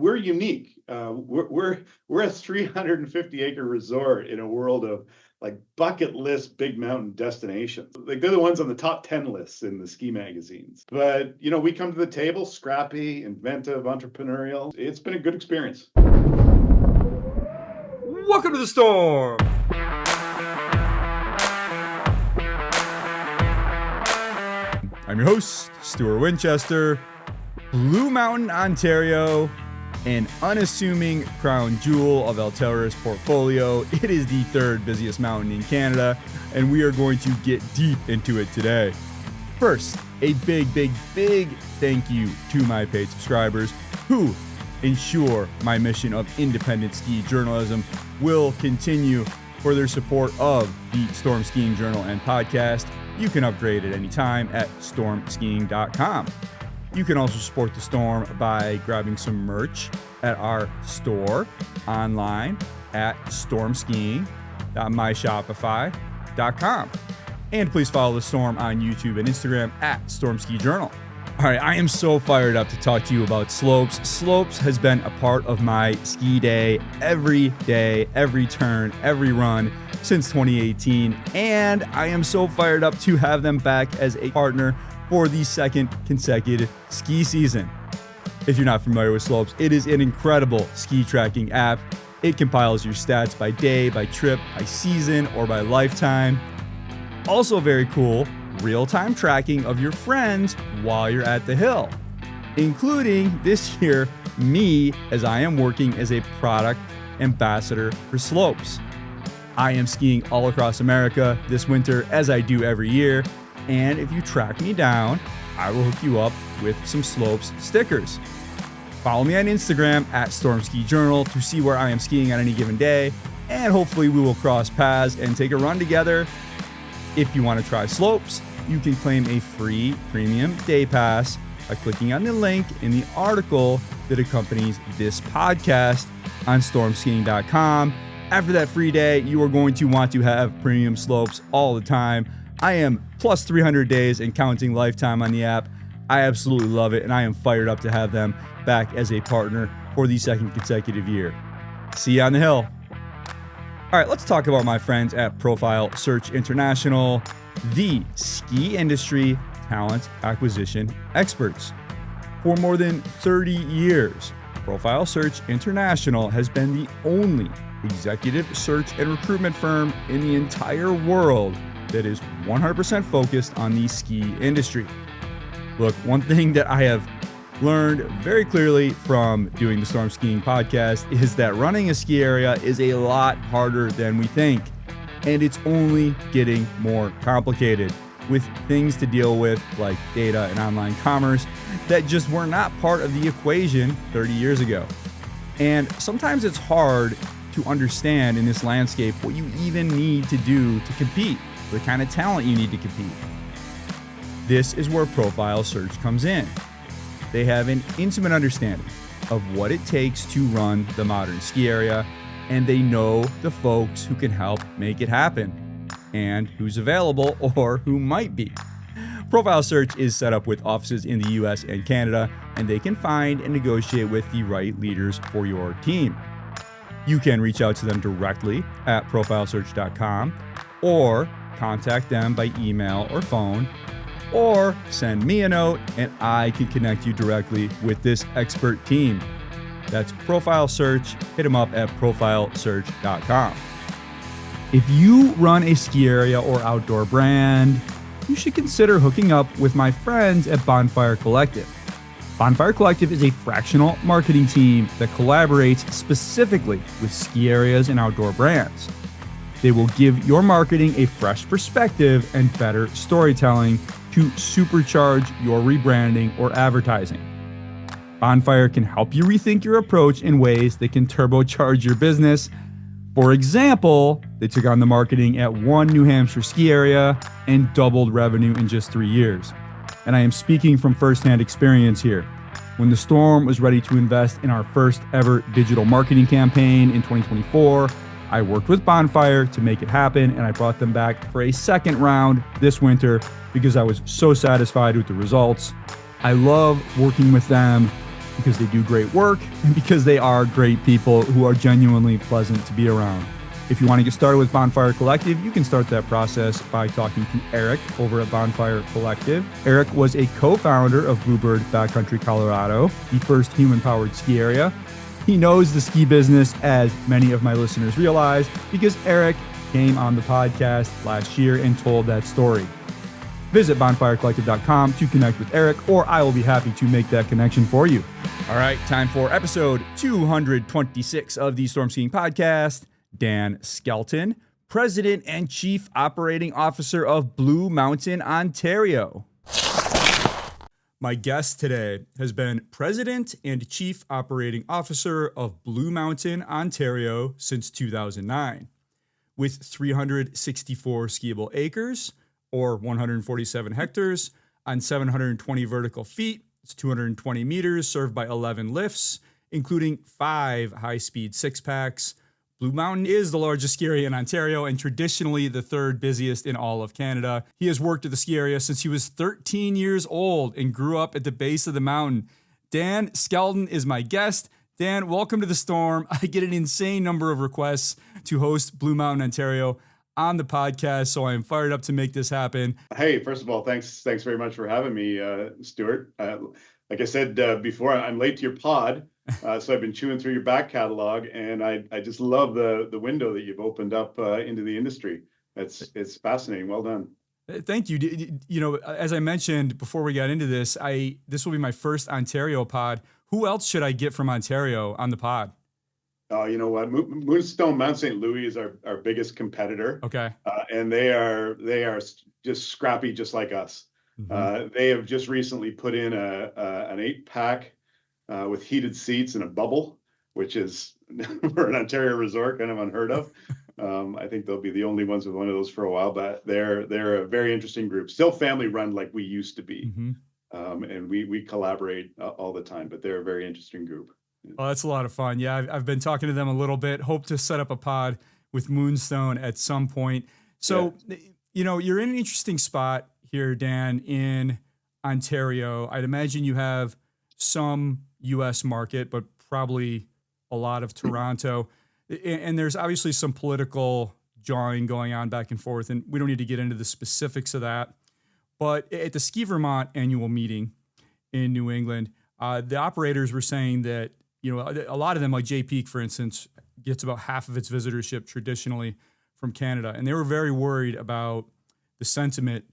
we're unique. We're a 350-acre resort in a world of like bucket list big mountain destinations. Like they're the ones on the top 10 lists in the ski magazines. But we come to the table scrappy, inventive, entrepreneurial. It's been a good experience. Welcome to the storm. I'm your host, Stuart Winchester. Blue Mountain, Ontario, an unassuming crown jewel of Alterra's portfolio. It is the third busiest mountain in Canada, and we are going to get deep into it today. First, a big thank you to my paid subscribers who ensure my mission of independent ski journalism will continue. For their support of the Storm Skiing Journal and podcast, you can upgrade at any time at stormskiing.com. You can also support the Storm by grabbing some merch at our store online at stormskiing.myshopify.com. And please follow the Storm on YouTube and Instagram at Storm Ski Journal. All right, I am so fired up to talk to you about slopes. Slopes has been a part of my ski day, every turn, every run since 2018. And I am so fired up to have them back as a partner for the second consecutive ski season. If you're not familiar with Slopes, it is an incredible ski tracking app. It compiles your stats by day, by trip, by season, or by lifetime. Also very cool, real-time tracking of your friends while you're at the hill, including this year, me, as I am working as a product ambassador for Slopes. I am skiing all across America this winter, as I do every year, and if you track me down, I will hook you up with some Slopes stickers. Follow me on Instagram at Storm Ski Journal to see where I am skiing on any given day, and hopefully we will cross paths and take a run together. If you want to try Slopes, you can claim a free premium day pass by clicking on the link in the article that accompanies this podcast on stormskiing.com. After that free day, you are going to want to have premium slopes all the time. I am plus 300 days and counting lifetime on the app. I absolutely love it, and I am fired up to have them back as a partner for the second consecutive year. See you on the hill. All right, let's talk about my friends at Profile Search International, the ski industry talent acquisition experts. For more than 30 years, Profile Search International has been the only executive search and recruitment firm in the entire world that is 100% focused on the ski industry. Look, one thing that I have learned very clearly from doing the Storm Skiing podcast is that running a ski area is a lot harder than we think. And it's only getting more complicated with things to deal with like data and online commerce that just were not part of the equation 30 years ago. And sometimes it's hard to understand in this landscape what you even need to do to compete, the kind of talent you need to compete. This is where Profile Search comes in. They have an intimate understanding of what it takes to run the modern ski area, and they know the folks who can help make it happen and who's available or who might be. Profile Search is set up with offices in the US and Canada, and they can find and negotiate with the right leaders for your team. You can reach out to them directly at profilesearch.com or contact them by email or phone, or send me a note and I can connect you directly with this expert team. That's Profile Search. Hit them up at profilesearch.com. If you run a ski area or outdoor brand, you should consider hooking up with my friends at Bonfire Collective. Bonfire Collective is a fractional marketing team that collaborates specifically with ski areas and outdoor brands. They will give your marketing a fresh perspective and better storytelling to supercharge your rebranding or advertising. Bonfire can help you rethink your approach in ways that can turbocharge your business. For example, they took on the marketing at one New Hampshire ski area and doubled revenue in just 3 years. And I am speaking from firsthand experience here. When the Storm was ready to invest in our first ever digital marketing campaign in 2024, I worked with Bonfire to make it happen, and I brought them back for a second round this winter because I was so satisfied with the results. I love working with them. because they do great work and because they are great people who are genuinely pleasant to be around. If you want to get started with Bonfire Collective, you can start that process by talking to Eric over at Bonfire Collective. Eric was a co-founder of Bluebird Backcountry, Colorado, the first human-powered ski area. He knows the ski business, as many of my listeners realize, because Eric came on the podcast last year and told that story. Visit bonfirecollective.com to connect with Eric, or I will be happy to make that connection for you. All right, time for episode 226 of the Storm Skiing Podcast. Dan Skelton, President and Chief Operating Officer of Blue Mountain, Ontario. My guest today has been President and Chief Operating Officer of Blue Mountain, Ontario since 2009. With 364 skiable acres, or 147 hectares, on 720 vertical feet, it's 220 meters, served by 11 lifts, including 5 high-speed six-packs. Blue Mountain is the largest ski area in Ontario and traditionally the third busiest in all of Canada. He has worked at the ski area since he was 13 years old and grew up at the base of the mountain. Dan Skelton is my guest. Dan, welcome to the Storm. I get an insane number of requests to host Blue Mountain, Ontario on the podcast, so I am fired up to make this happen. Hey, first of all, thanks very much for having me, Stuart. Like I said before, I'm late to your pod. So I've been chewing through your back catalog, and I just love the window that you've opened up into the industry. It's fascinating. Well done. Thank you. You know, as I mentioned before we got into this, this will be my first Ontario pod. Who else should I get from Ontario on the pod? You know what? Moonstone Mount St. Louis is our biggest competitor. Okay. And they are just scrappy, just like us. Mm-hmm. They have just recently put in an 8-pack. With heated seats and a bubble, which is for an Ontario resort kind of unheard of. I think they'll be the only ones with one of those for a while, but they're a very interesting group. Still family run like we used to be. Mm-hmm. And we collaborate all the time, but they're a very interesting group. Oh, that's a lot of fun. Yeah, I've been talking to them a little bit. Hope to set up a pod with Moonstone at some point. So, You know, you're in an interesting spot here, Dan, in Ontario. I'd imagine you have some U.S. market, but probably a lot of Toronto. And there's obviously some political jawing going on back and forth, and we don't need to get into the specifics of that. But at the Ski Vermont annual meeting in New England, the operators were saying that, you know, a lot of them, like Jay Peak, for instance, gets about half of its visitorship traditionally from Canada. And they were very worried about the sentiment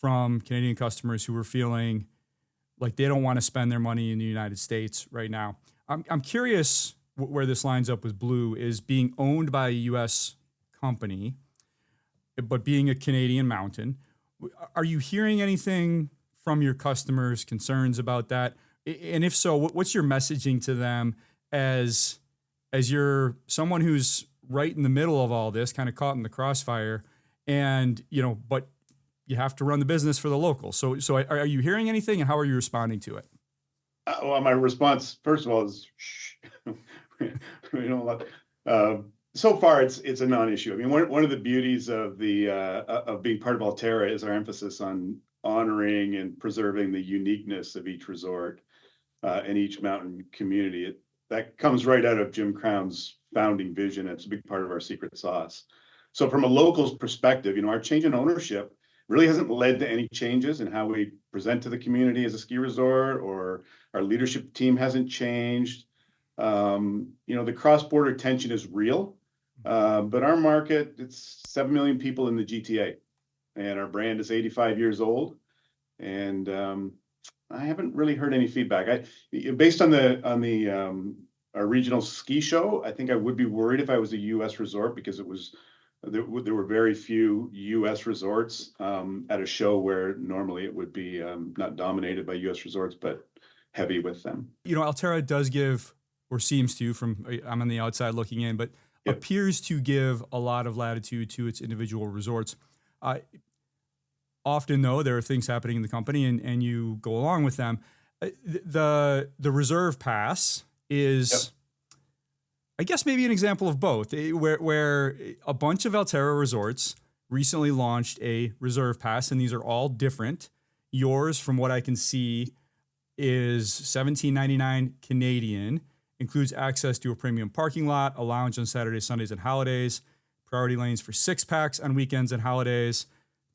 from Canadian customers who were feeling like they don't want to spend their money in the United States right now. I'm curious where this lines up with Blue, is being owned by a U.S. company, but being a Canadian mountain. Are you hearing anything from your customers, concerns about that? And if so, what's your messaging to them as you're someone who's right in the middle of all this, kind of caught in the crossfire, and, you know, but you have to run the business for the locals. So are you hearing anything, and how are you responding to it? Well, my response, first of all, is shh. So far, it's a non-issue. I mean, one of the beauties of of being part of Alterra is our emphasis on honoring and preserving the uniqueness of each resort and each mountain community. That comes right out of Jim Crown's founding vision. It's a big part of our secret sauce. So from a local's perspective, you know, our change in ownership really hasn't led to any changes in how we present to the community as a ski resort, or our leadership team hasn't changed. You know, the cross-border tension is real, but our market, it's 7 million people in the GTA, and our brand is 85 years old. And I haven't really heard any feedback. Based on our regional ski show, I think I would be worried if I was a U.S. resort, because there were very few U.S. resorts at a show where normally it would be not dominated by U.S. resorts, but heavy with them. You know, Alterra does give, or seems to, I'm on the outside looking in, but appears to give a lot of latitude to its individual resorts. Often, though, there are things happening in the company, and you go along with them. The Reserve Pass is, I guess, maybe an example of both, where a bunch of Alterra resorts recently launched a Reserve Pass, and these are all different. Yours, from what I can see, is $17.99 Canadian, includes access to a premium parking lot, a lounge on Saturdays, Sundays, and holidays, priority lanes for 6-packs on weekends and holidays.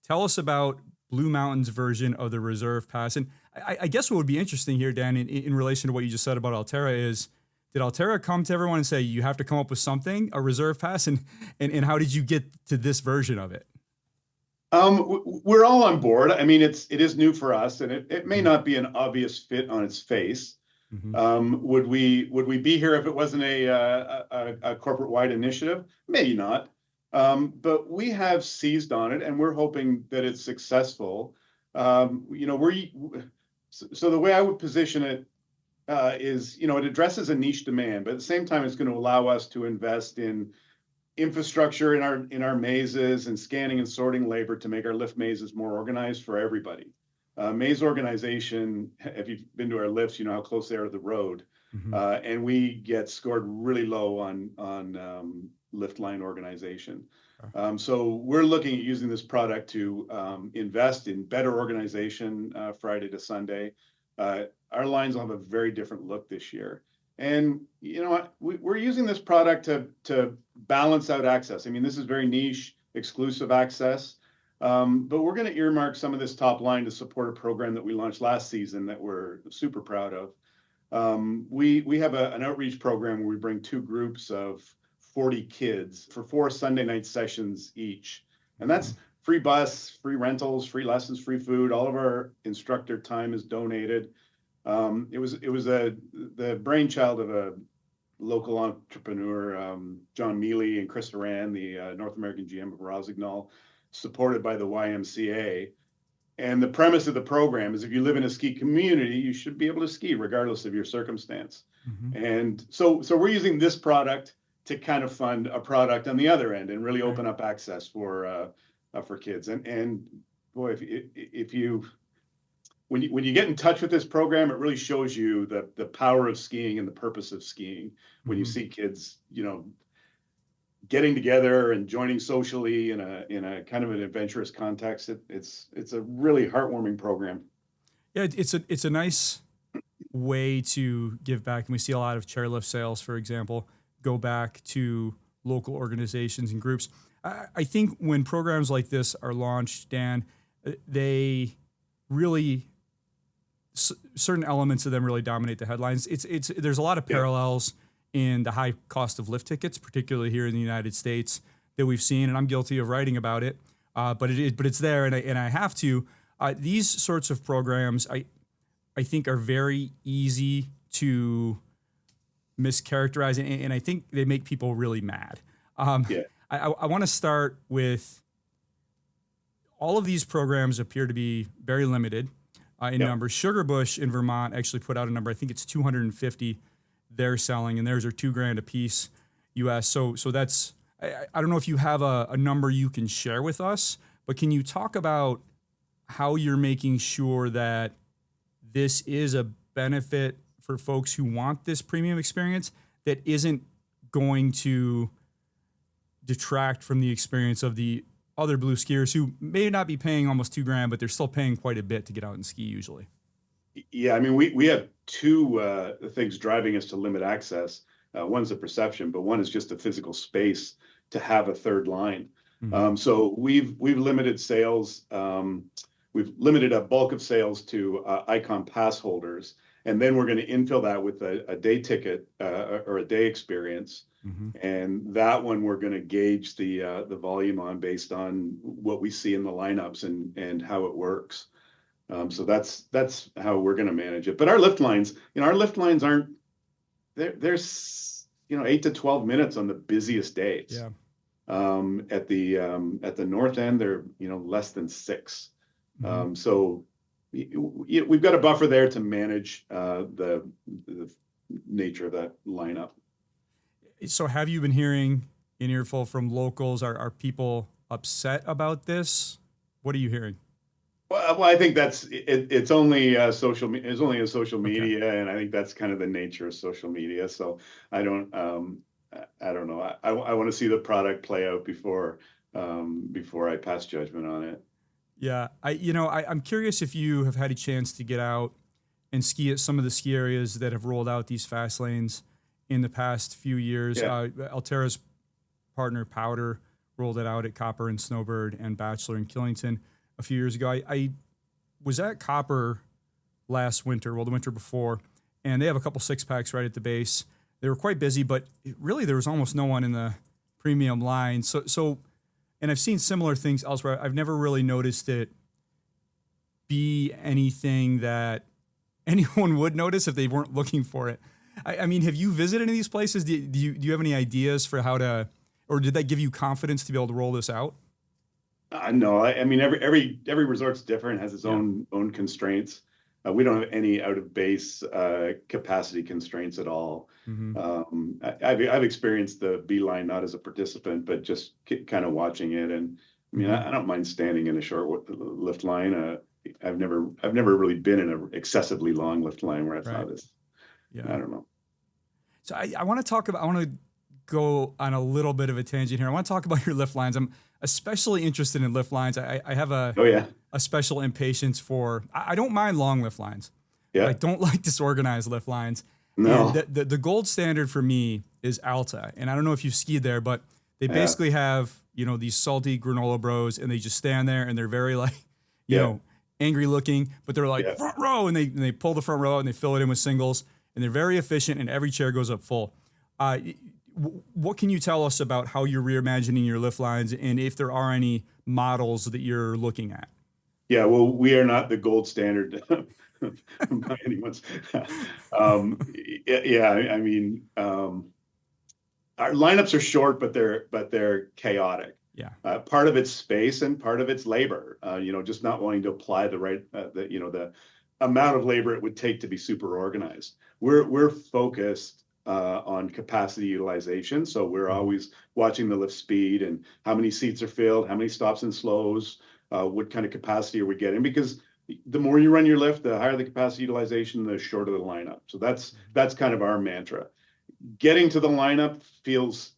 Tell us about Blue Mountain's version of the Reserve Pass. And I guess what would be interesting here, Dan, in relation to what you just said about Alterra is, did Alterra come to everyone and say, you have to come up with something, a Reserve Pass? And how did you get to this version of it? We're all on board. I mean, it is new for us, and it may not be an obvious fit on its face. Would we be here if it wasn't a corporate-wide initiative? Maybe not. But we have seized on it, and we're hoping that it's successful. So the way I would position it is, it addresses a niche demand, but at the same time, it's going to allow us to invest in infrastructure in our mazes and scanning and sorting labor to make our lift mazes more organized for everybody. Maze organization, if you've been to our lifts, you know how close they are to the road. And we get scored really low on lift line organization. So we're looking at using this product to invest in better organization Friday to Sunday. Our lines will have a very different look this year. And, we're using this product to balance out access. I mean, this is very niche, exclusive access. But we're going to earmark some of this top line to support a program that we launched last season that we're super proud of. We have an outreach program where we bring 2 groups of 40 kids for 4 Sunday night sessions each. And that's free bus, free rentals, free lessons, free food. All of our instructor time is donated. It was the brainchild of a local entrepreneur, John Mealy and Chris Duran, the North American GM of Rosignol, supported by the YMCA. And the premise of the program is if you live in a ski community, you should be able to ski regardless of your circumstance. And so we're using this product to kind of fund a product on the other end and really open up access for kids. And boy, when you get in touch with this program, it really shows you the power of skiing and the purpose of skiing. When you see kids, getting together and joining socially in a kind of an adventurous context, it's a really heartwarming program. Yeah, it's a nice way to give back, and we see a lot of chairlift sales, for example, go back to local organizations and groups. I think when programs like this are launched, Dan, they really certain elements of them really dominate the headlines. There's a lot of parallels in the high cost of lift tickets, particularly here in the United States, that we've seen, and I'm guilty of writing about it. But it's there, and I have to. These sorts of programs, I think, are very easy to mischaracterize, and I think they make people really mad. I want to start with all of these programs appear to be very limited in numbers. Sugarbush in Vermont actually put out a number. I think it's 250 they're selling, and theirs are $2,000 a piece US. So that's, I don't know if you have a number you can share with us, but can you talk about how you're making sure that this is a benefit for folks who want this premium experience that isn't going to detract from the experience of the other blue skiers who may not be paying almost $2,000, but they're still paying quite a bit to get out and ski usually? Yeah, I mean, we have 2 things driving us to limit access. One's the perception, but one is just the physical space to have a third line. So we've limited sales. We've limited a bulk of sales to Ikon pass holders, and then we're going to infill that with a day ticket or a day experience. And that one we're going to gauge the volume on based on what we see in the lineups and how it works. So that's how we're going to manage it. But our lift lines, aren't there's 8 to 12 minutes on the busiest days. At the north end, they're less than 6. So we've got a buffer there to manage the nature of that lineup. So have you been hearing an earful from locals? Are people upset about this? What are you hearing? Well, I think it's only social media, and I think that's kind of the nature of social media. So I don't know. I want to see the product play out before I pass judgment on it. Yeah, I'm curious if you have had a chance to get out and ski at some of the ski areas that have rolled out these fast lanes in the past few years. Yeah. Alterra's partner Powder rolled it out at Copper and Snowbird and Bachelor in Killington a few years ago. I was at Copper last winter, well, the winter before, and they have a couple six packs right at the base. They were quite busy, but really there was almost no one in the premium line. So, and I've seen similar things elsewhere. I've never really noticed it be anything that anyone would notice if they weren't looking for it. I mean, have you visited any of these places? Do you have any ideas for how to, or did that give you confidence to be able to roll this out? No, I mean, every resort's different, has its own constraints. We don't have any out of base capacity constraints at all. Mm-hmm. I've experienced the B line not as a participant, but just kind of watching it. And I mean, I don't mind standing in a short lift line. I've never really been in an excessively long lift line where I thought this. Yeah, I don't know. So I want to go on a little bit of a tangent here. I want to talk about your lift lines. I'm especially interested in lift lines. I have a special impatience for, I don't mind long lift lines. Yeah. But I don't like disorganized lift lines. No. And the gold standard for me is Alta. And I don't know if you've skied there, but they basically have, these salty granola bros, and they just stand there and they're very you know, angry looking, but they're like front row, and they pull the front row and they fill it in with singles, and they're very efficient, and every chair goes up full. What can you tell us about how you're reimagining your lift lines, and if there are any models that you're looking at? Yeah, well, we are not the gold standard by anyone's. I mean, our lineups are short, but they're chaotic. Yeah. Part of it's space and part of it's labor. Just not wanting to apply the right, the amount of labor it would take to be super organized. We're focused on capacity utilization, so we're always watching the lift speed and how many seats are filled, how many stops and slows, what kind of capacity are we getting? Because the more you run your lift, the higher the capacity utilization, the shorter the lineup. So that's kind of our mantra. Getting to the lineup feels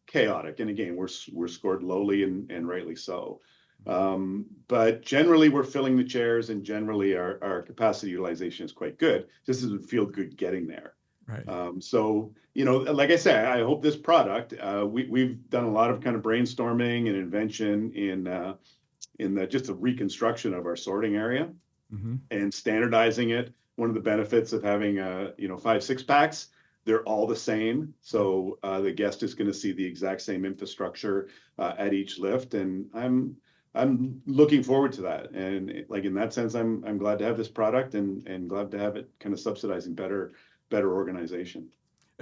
chaotic, and again, we're scored lowly and rightly so. But generally, we're filling the chairs, and generally our capacity utilization is quite good. Just doesn't feel good getting there. Right. So, like I said, I hope this product, we've done a lot of kind of brainstorming and invention in just the reconstruction of our sorting area and standardizing it. One of the benefits of having 5 6-packs, they're all the same. So the guest is going to see the exact same infrastructure at each lift, and I'm looking forward to that. And in that sense, I'm glad to have this product and glad to have it kind of subsidizing better organization.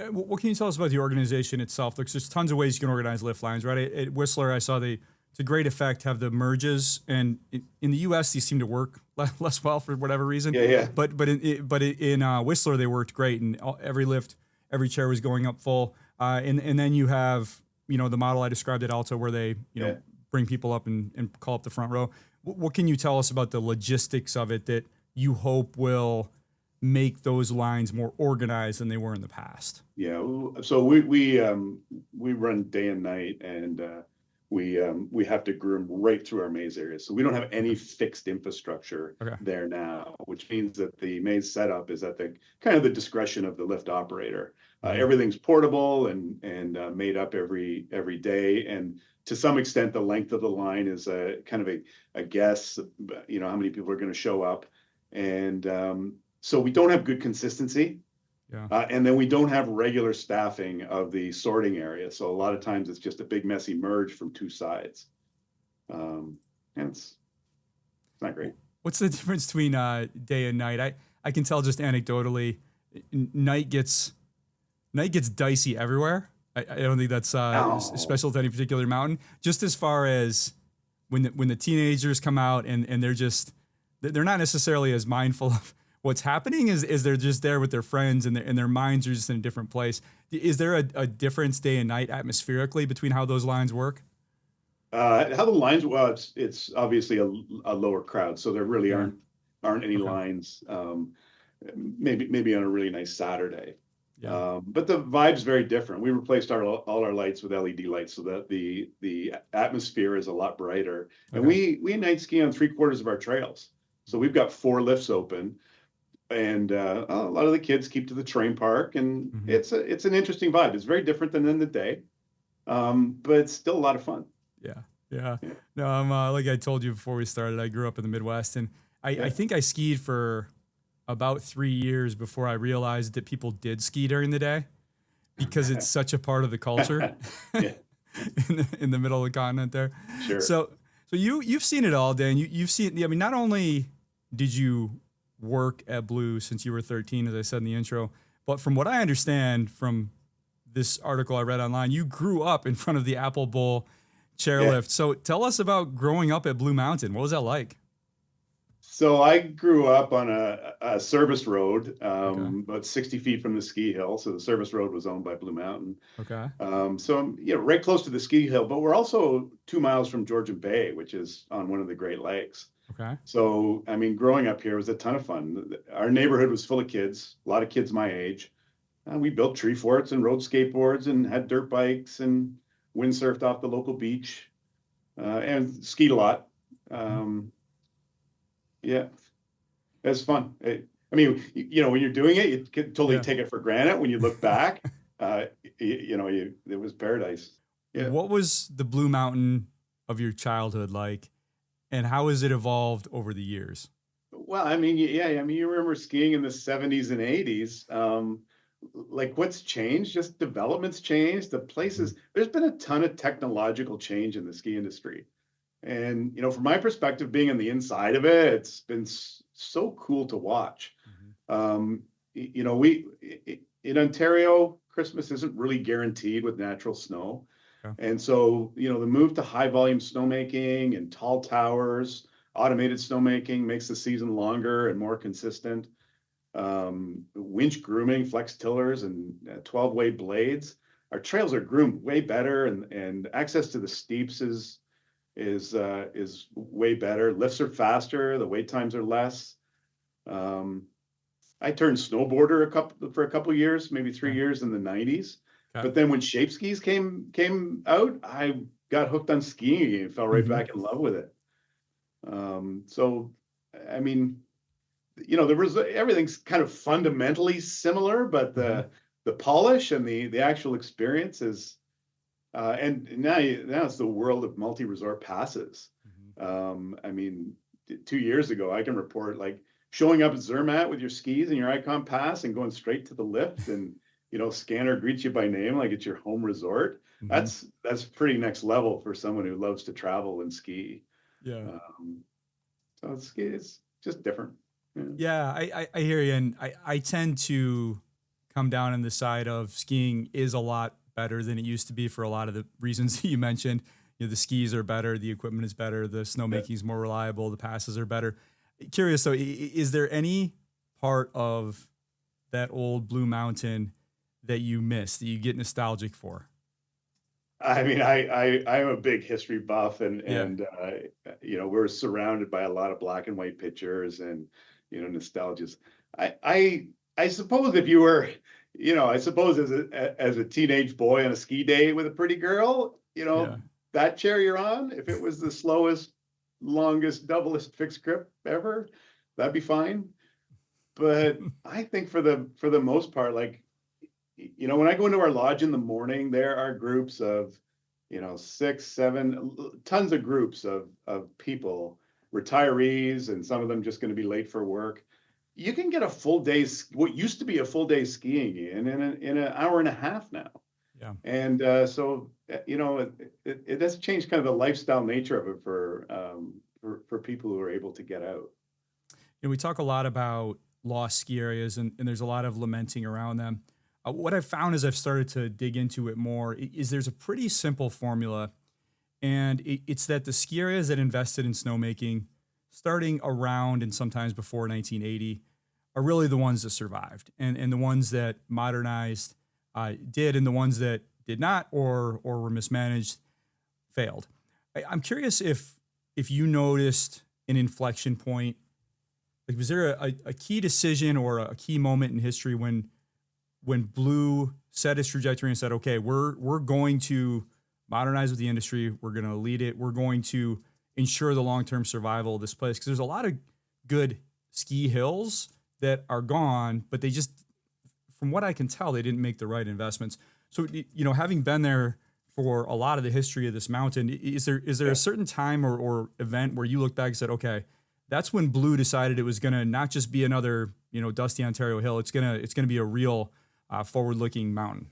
What can you tell us about the organization itself? There's tons of ways you can organize lift lines, right? At Whistler, I saw to great effect have the merges, and in the U.S. these seem to work less well for whatever reason. Yeah. But in Whistler they worked great, and every lift, every chair was going up full. And then you have the model I described at Alta where they bring people up and call up the front row. What can you tell us about the logistics of it that you hope will make those lines more organized than they were in the past? Yeah, so we run day and night, and we have to groom right through our maze area. So we don't have any fixed infrastructure there now, which means that the maze setup is at the kind of the discretion of the lift operator. Everything's portable and made up every day, and to some extent the length of the line is a kind of a guess, how many people are going to show up, and so we don't have good consistency. And then we don't have regular staffing of the sorting area. So a lot of times it's just a big messy merge from two sides. And it's not great. What's the difference between day and night? I can tell just anecdotally, night gets dicey everywhere. I don't think that's special to any particular mountain. Just as far as when the teenagers come out and they're not necessarily as mindful of what's happening is they're just there with their friends and their minds are just in a different place. Is there a difference day and night atmospherically between how those lines work? How the lines, well, it's obviously a lower crowd, so there really aren't any lines. Maybe on a really nice Saturday. But the vibe's very different. We replaced all our lights with LED lights so that the atmosphere is a lot brighter. And we night ski on 3/4 of our trails. So we've got 4 lifts open. and a lot of the kids keep to the terrain park, and it's an interesting vibe. It's very different than in the day, but it's still a lot of fun. Yeah. No, I'm like I told you before we started, I grew up in the Midwest, and I think I skied for about 3 years before I realized that people did ski during the day because it's such a part of the culture in the middle of the continent there. Sure. So you've seen it all, Dan. You've seen. I mean, not only did you work at Blue since you were 13, as I said in the intro, but from what I understand from this article I read online, you grew up in front of the Apple Bowl chairlift. So tell us about growing up at Blue Mountain. What was that like? So I grew up on a service road, about 60 feet from the ski hill. So the service road was owned by Blue Mountain. Okay. So I'm right close to the ski hill, but we're also 2 miles from Georgian Bay, which is on one of the Great Lakes. Okay. So, I mean, growing up here was a ton of fun. Our neighborhood was full of kids, a lot of kids my age. We built tree forts and rode skateboards and had dirt bikes and windsurfed off the local beach, and skied a lot. Yeah, it's fun. I mean, when you're doing it, you can totally take it for granted. When you look back, it was paradise. Yeah. What was the Blue Mountain of your childhood like, and how has it evolved over the years? Well, I mean, you remember skiing in the 70s and 80s. Like what's changed? Just development's changed. The places, there's been a ton of technological change in the ski industry. And, from my perspective, being on the inside of it, it's been so cool to watch. We in Ontario, Christmas isn't really guaranteed with natural snow. Okay. And so, the move to high volume snowmaking and tall towers, automated snowmaking makes the season longer and more consistent. Winch grooming, flex tillers, and 12-way blades. Our trails are groomed way better, and access to the steeps is way better. Lifts are faster. The wait times are less. I turned snowboarder for a couple years, maybe 3 years in the 90s. Okay. But then when shape skis came out, I got hooked on skiing again and fell right back in love with it. So, I mean, everything's kind of fundamentally similar, but the polish and the actual experience is. And now it's the world of multi-resort passes. I mean, 2 years ago, I can report like showing up at Zermatt with your skis and your Ikon pass and going straight to the lift, and scanner greets you by name like it's your home resort. That's pretty next level for someone who loves to travel and ski. Yeah. So it's just different. Yeah, I hear you, and I tend to come down on the side of skiing is a lot better than it used to be for a lot of the reasons you mentioned. The skis are better, the equipment is better, the snowmaking is more reliable, the passes are better. Curious though, is there any part of that old Blue Mountain that you miss, that you get nostalgic for? I mean, I'm a big history buff, and we're surrounded by a lot of black and white pictures and nostalgias. I suppose if you were, as a teenage boy on a ski day with a pretty girl, that chair you're on, if it was the slowest, longest, doublest fixed grip ever, that'd be fine. But I think for the most part, like, when I go into our lodge in the morning, there are groups of, 6, 7, tons of groups of people, retirees, and some of them just going to be late for work. You can get a full day's, what used to be a full day skiing in an hour and a half now. Yeah. And so, it has changed kind of the lifestyle nature of it for people who are able to get out. We talk a lot about lost ski areas, and there's a lot of lamenting around them. What I've found as I've started to dig into it more is there's a pretty simple formula, and it's that the ski areas that invested in snowmaking starting around and sometimes before 1980 are really the ones that survived, and the ones that modernized did, and the ones that did not or were mismanaged failed. I'm curious if you noticed an inflection point. Like, was there a key decision or a key moment in history when Blue set its trajectory and said, okay, we're going to modernize with the industry, we're going to lead it, we're going to ensure the long-term survival of this place? Because there's a lot of good ski hills that are gone, but they just, from what I can tell, they didn't make the right investments. So, having been there for a lot of the history of this mountain, is there a certain time or event where you look back and said, okay, that's when Blue decided it was going to not just be another, dusty Ontario hill. It's going to be a real forward-looking mountain.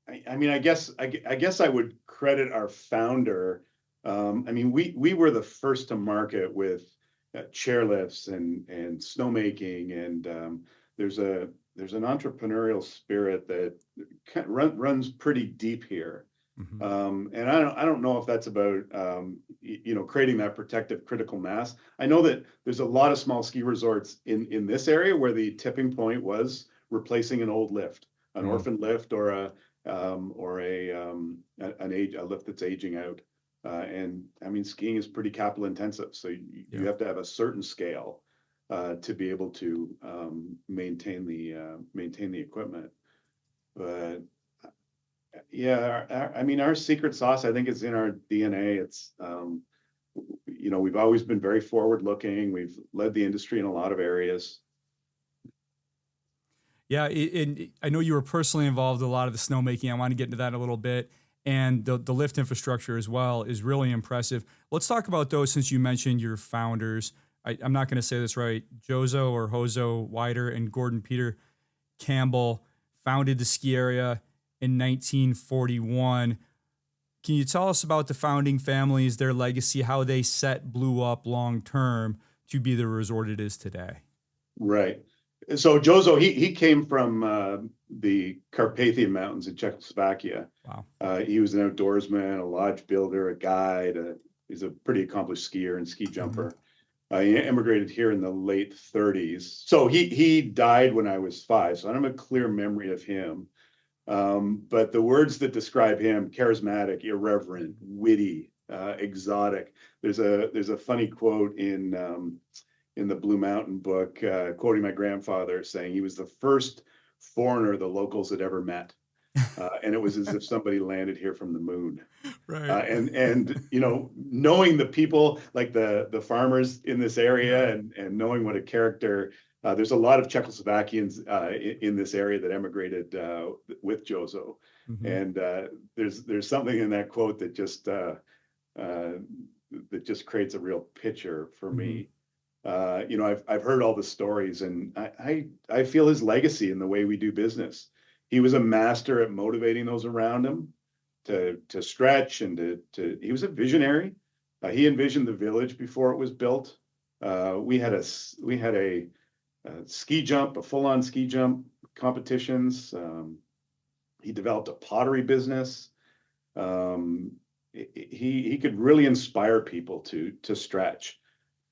I guess I would credit our founder. We were the first to market with chairlifts and snowmaking, and there's an entrepreneurial spirit that runs pretty deep here. Mm-hmm. And I don't know if that's about creating that protective critical mass. I know that there's a lot of small ski resorts in this area where the tipping point was replacing an old lift, an mm-hmm. orphan lift, or a lift that's aging out. And skiing is pretty capital intensive, so you have to have a certain scale to be able to maintain the equipment. But our secret sauce, I think, is in our DNA. It's we've always been very forward looking. We've led the industry in a lot of areas. Yeah, and I know you were personally involved in a lot of the snowmaking. I want to get into that a little bit. And the lift infrastructure as well is really impressive. Let's talk about those since you mentioned your founders. I'm not going to say this right. Jozo or Hozo Wider and Gordon Peter Campbell founded the ski area in 1941. Can you tell us about the founding families, their legacy, how they set Blue up long term to be the resort it is today? Right. So Jozo, he came from the Carpathian Mountains in Czechoslovakia. Wow. He was an outdoorsman, a lodge builder, a guide. He's a pretty accomplished skier and ski jumper. Mm-hmm. He immigrated here in the late 30s. So he died when I was 5, so I don't have a clear memory of him. But the words that describe him: charismatic, irreverent, witty, exotic. There's a funny quote in the Blue Mountain book, quoting my grandfather, saying he was the first foreigner the locals had ever met. And it was as if somebody landed here from the moon. Right. And knowing the people, like the farmers in this area, and knowing what a character, there's a lot of Czechoslovakians in this area that emigrated with Jozo. Mm-hmm. And there's something in that quote that just creates a real picture for mm-hmm. me. I've heard all the stories, and I feel his legacy in the way we do business. He was a master at motivating those around him to stretch and to. He was a visionary. He envisioned the village before it was built. We had a ski jump, a full-on ski jump competitions. He developed a pottery business. He could really inspire people to stretch.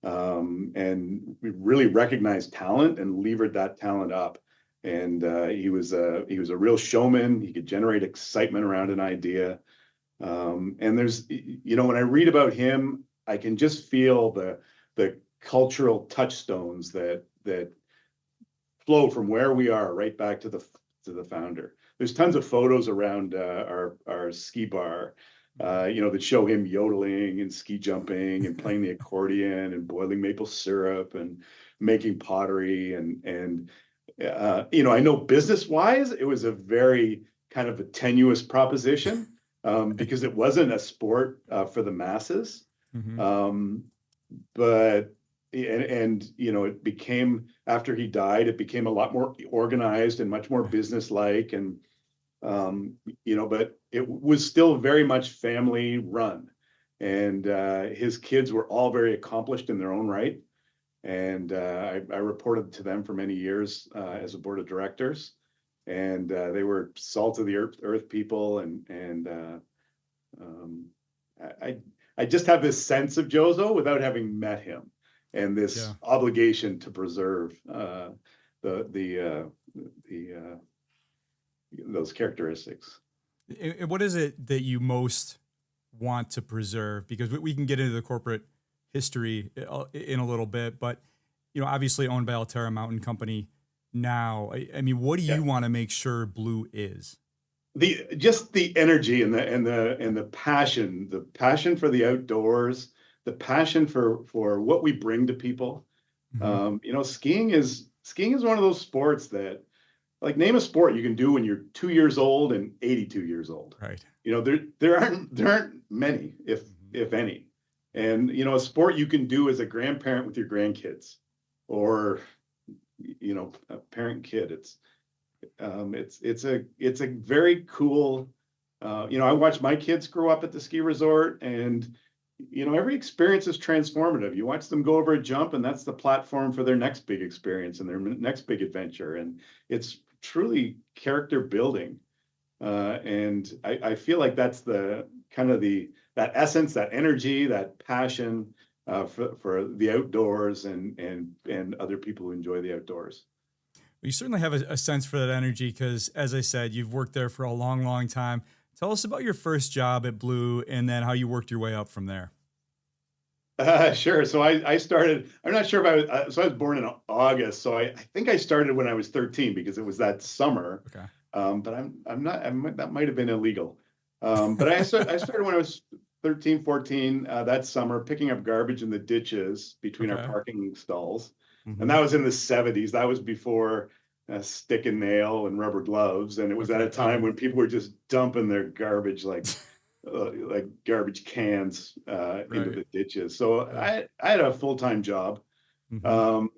And we really recognized talent and levered that talent up. And he was a real showman. He could generate excitement around an idea. And there's, when I read about him, I can just feel the cultural touchstones that flow from where we are right back to the founder. There's tons of photos around our ski bar. That show him yodeling and ski jumping and playing the accordion and boiling maple syrup and making pottery. And I know business-wise, it was a very kind of a tenuous proposition because it wasn't a sport for the masses. Mm-hmm. It became, after he died, it became a lot more organized and much more business-like. And but it was still very much family run, and his kids were all very accomplished in their own right. And I reported to them for many years as a board of directors, and they were salt of the earth people. And I just have this sense of Jozo without having met him, and this obligation to preserve those characteristics. And what is it that you most want to preserve? Because we can get into the corporate history in a little bit, but obviously owned by Alterra Mountain Company now. What do you want to make sure Blue is? Just the energy and the passion for the outdoors, the passion for what we bring to people. Hmm. Skiing is one of those sports that, like, name a sport you can do when you're 2 years old and 82 years old. Right. There aren't many, Hmm. if any. And a sport you can do as a grandparent with your grandkids, or a parent kid. It's a very cool. I watch my kids grow up at the ski resort, and every experience is transformative. You watch them go over a jump, and that's the platform for their next big experience and their next big adventure. And it's truly character building. And I feel like that's the kind of that essence, that energy, that passion for the outdoors and other people who enjoy the outdoors. You certainly have a sense for that energy because, as I said, you've worked there for a long, long time. Tell us about your first job at Blue and then how you worked your way up from there. Sure. So I started. I'm not sure if I was. So I was born in August. So I think I started when I was 13 because it was that summer. Okay. But I'm not. That might have been illegal. But I started when I was 13, 14. That summer, picking up garbage in the ditches between our Okay. parking stalls, and Hmm. that was in the 70s. That was before stick and nail and rubber gloves, and it was at Okay. a time Okay. when people were just dumping their garbage like garbage cans into Right. the ditches. So Yeah. I had a full-time job. Hmm. Um,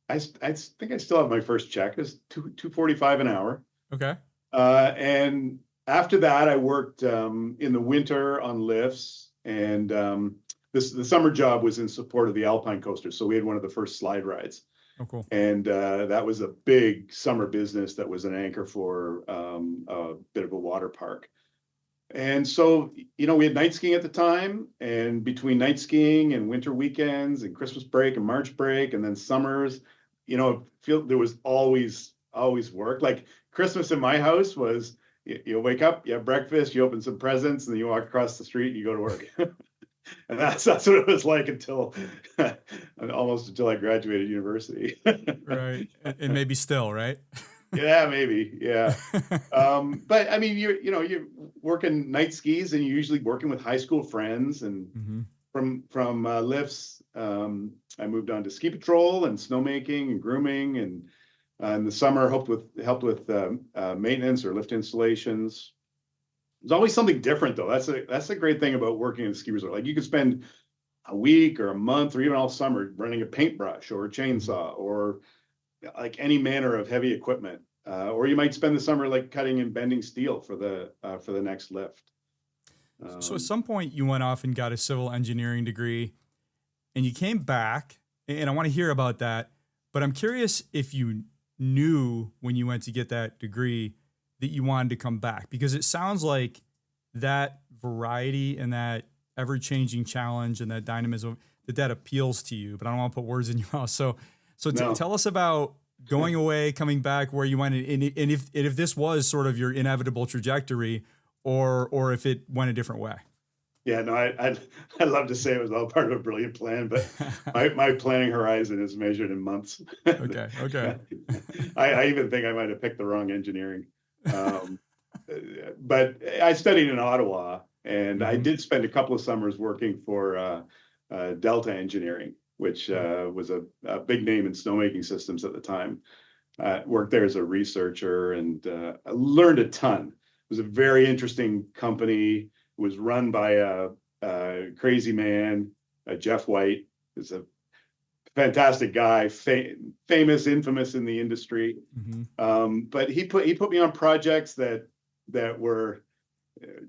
I think I still have my first check. It's 245 an hour. Okay. And after that, I worked in the winter on lifts, and the summer job was in support of the Alpine coaster. So we had one of the first slide rides, Oh, cool. and that was a big summer business that was an anchor for a bit of a water park. And so, we had night skiing at the time, and between night skiing and winter weekends and Christmas break and March break and then summers, there was always work. Like Christmas in my house was you wake up, you have breakfast, you open some presents, and then you walk across the street and you go to work. And that's what it was like until almost until I graduated university. Right. And maybe still, right? Yeah, maybe. Yeah. But I mean, you're working night skis, and you're usually working with high school friends. And Hmm. from lifts, I moved on to ski patrol and snowmaking and grooming, and in the summer helped with maintenance or lift installations. There's always something different, though. That's a great thing about working in a ski resort. Like, you could spend a week or a month or even all summer running a paintbrush or a Hmm. chainsaw or like any manner of heavy equipment, or you might spend the summer like cutting and bending steel for the next lift. So at Um, some point, you went off and got a civil engineering degree, and you came back, and I want to hear about that. But I'm curious if you knew when you went to get that degree that you wanted to come back, because it sounds like that variety and that ever changing challenge and that dynamism that appeals to you. But I don't want to put words in your mouth. So no, tell us about going away, coming back, where you went, and if this was sort of your inevitable trajectory, or if it went a different way. yeah, no, I'd love to say it was all part of a brilliant plan, but my planning horizon is measured in months. Okay. Okay. I even think I might have picked the wrong engineering. Um, but I studied in Ottawa, and I Hmm. did spend a couple of summers working for Delta Engineering, which was a big name in snowmaking systems at the time. Worked there as a researcher, and I learned a ton. It was a very interesting company. It was run by a crazy man, Jeff White. Is a fantastic guy, famous, infamous in the industry. Hmm. But he put me on projects that were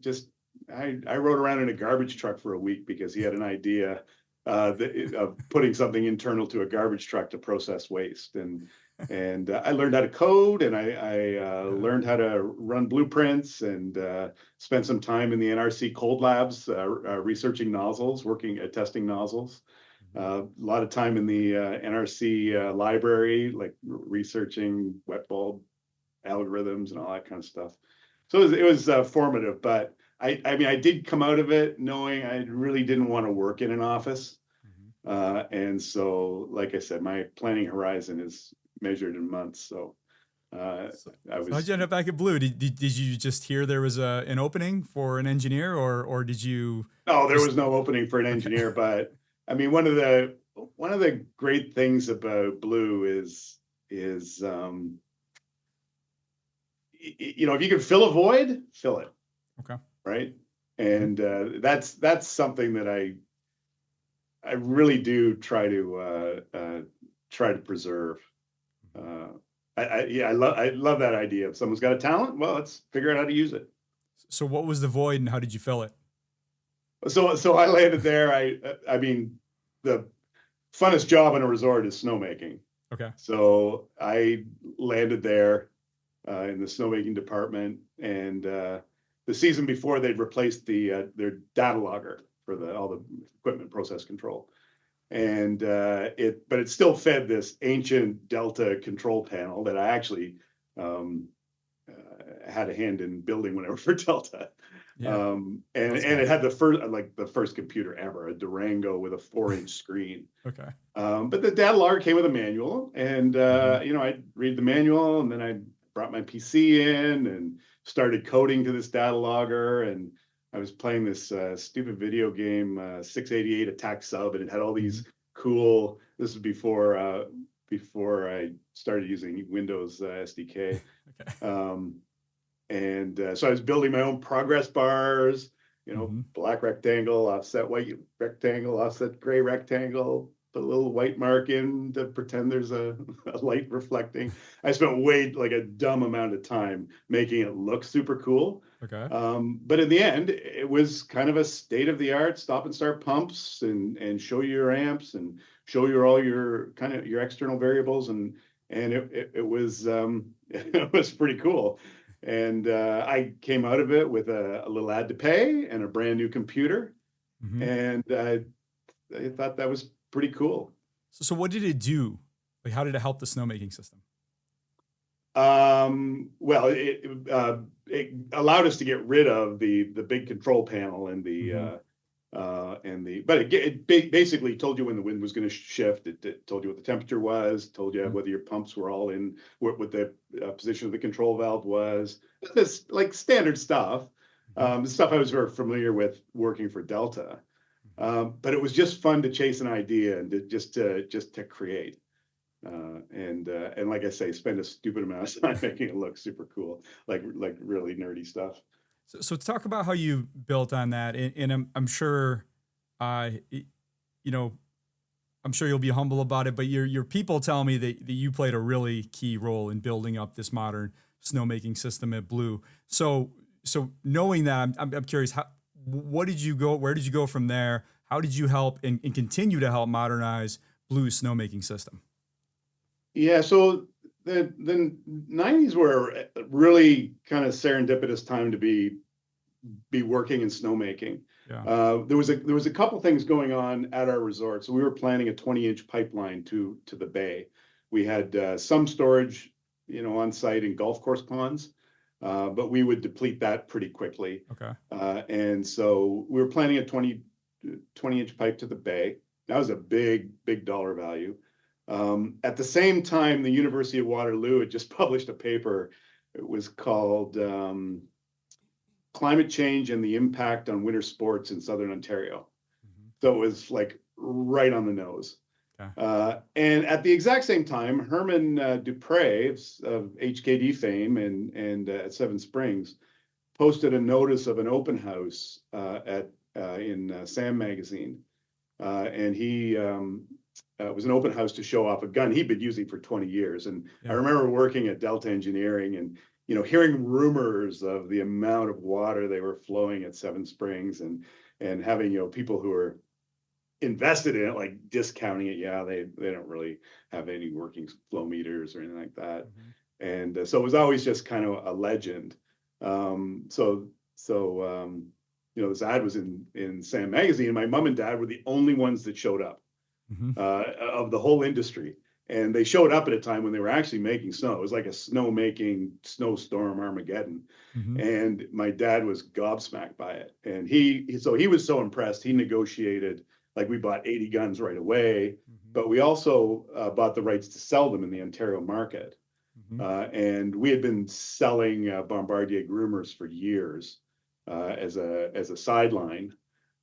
just I rode around in a garbage truck for a week because he had an idea of putting something internal to a garbage truck to process waste, and I learned how to code, and I Yeah. learned how to run blueprints, and spent some time in the NRC cold labs researching nozzles, working at testing nozzles. A lot of time in the NRC library, like researching wet bulb algorithms and all that kind of stuff. So it was formative, but I mean, I did come out of it knowing I really didn't want to work in an office. Hmm. And so, like I said, my planning horizon is measured in months. So I So how'd was, you end up back at Blue? Did you just hear there was an opening for an engineer, or did you no, there just was no opening for an okay? engineer, but I mean, one of the great things about Blue is if you can fill a void, fill it. Okay. Right. And that's something that I really do try to preserve. I love that idea. If someone's got a talent, well, let's figure out how to use it. So what was the void and how did you fill it? So I landed there. I mean, the funnest job in a resort is snowmaking. Okay. So I landed there in the snowmaking department, and the season before they'd replaced their data logger for all the equipment process control, and but it still fed this ancient Delta control panel that I actually had a hand in building when I worked for Delta. Yeah. And it had the first computer ever, a Durango with a 4-inch screen. Okay. But the data logger came with a manual, and I'd read the manual, and then I brought my PC in and started coding to this data logger, and I was playing this stupid video game, 688 Attack Sub, and it had all these cool. This is before I started using Windows SDK. Okay. So I was building my own progress bars, black rectangle, offset white rectangle, offset gray rectangle, put a little white mark in to pretend there's a light reflecting. I spent like a dumb amount of time making it look super cool. Okay. But in the end, it was kind of a state of the art stop and start pumps and show you your amps and show you all your kind of your external variables. And it was it was pretty cool. And I came out of it with a little ad to pay and a brand new computer. And I thought that was pretty cool. So what did it do? Like, how did it help the snowmaking system? Well, it allowed us to get rid of the big control panel and but it basically told you when the wind was going to shift. It told you what the temperature was, told you whether your pumps were all in, what the position of the control valve was. This like standard stuff, stuff I was very familiar with working for Delta. But it was just fun to chase an idea and to create. And like I say, spend a stupid amount of time making it look super cool, like really nerdy stuff. So talk about how you built on that, and I'm sure, I'm sure you'll be humble about it, but your people tell me that you played a really key role in building up this modern snowmaking system at Blue. So knowing that, I'm curious, where did you go from there? How did you help and continue to help modernize Blue's snowmaking system? Yeah, so the 90s were a really kind of serendipitous time to be working in snowmaking. Yeah. There was a couple things going on at our resort. So we were planning a 20-inch pipeline to the bay. We had some storage, on site in golf course ponds, but we would deplete that pretty quickly. Okay. And so we were planning a 20-inch pipe to the bay. That was a big dollar value. At the same time, the University of Waterloo had just published a paper. It was called Climate Change and the Impact on Winter Sports in Southern Ontario. So it was like right on the nose. Okay. And at the exact same time, Herman Dupre of HKD fame and at Seven Springs posted a notice of an open house in Sam magazine. And he it was an open house to show off a gun he'd been using for 20 years. And I remember working at Delta Engineering and, hearing rumors of the amount of water they were flowing at Seven Springs and having, people who were invested in it, like discounting it. Yeah, they don't really have any working flow meters or anything like that. And so it was always just kind of a legend. So this ad was in Sam magazine, and my mom and dad were the only ones that showed up. Of the whole industry. And they showed up at a time when they were actually making snow. It was like a snowmaking snowstorm Armageddon. And my dad was gobsmacked by it. And he was so impressed, he negotiated, like we bought 80 guns right away, but we also bought the rights to sell them in the Ontario market. And we had been selling Bombardier Groomers for years as a sideline.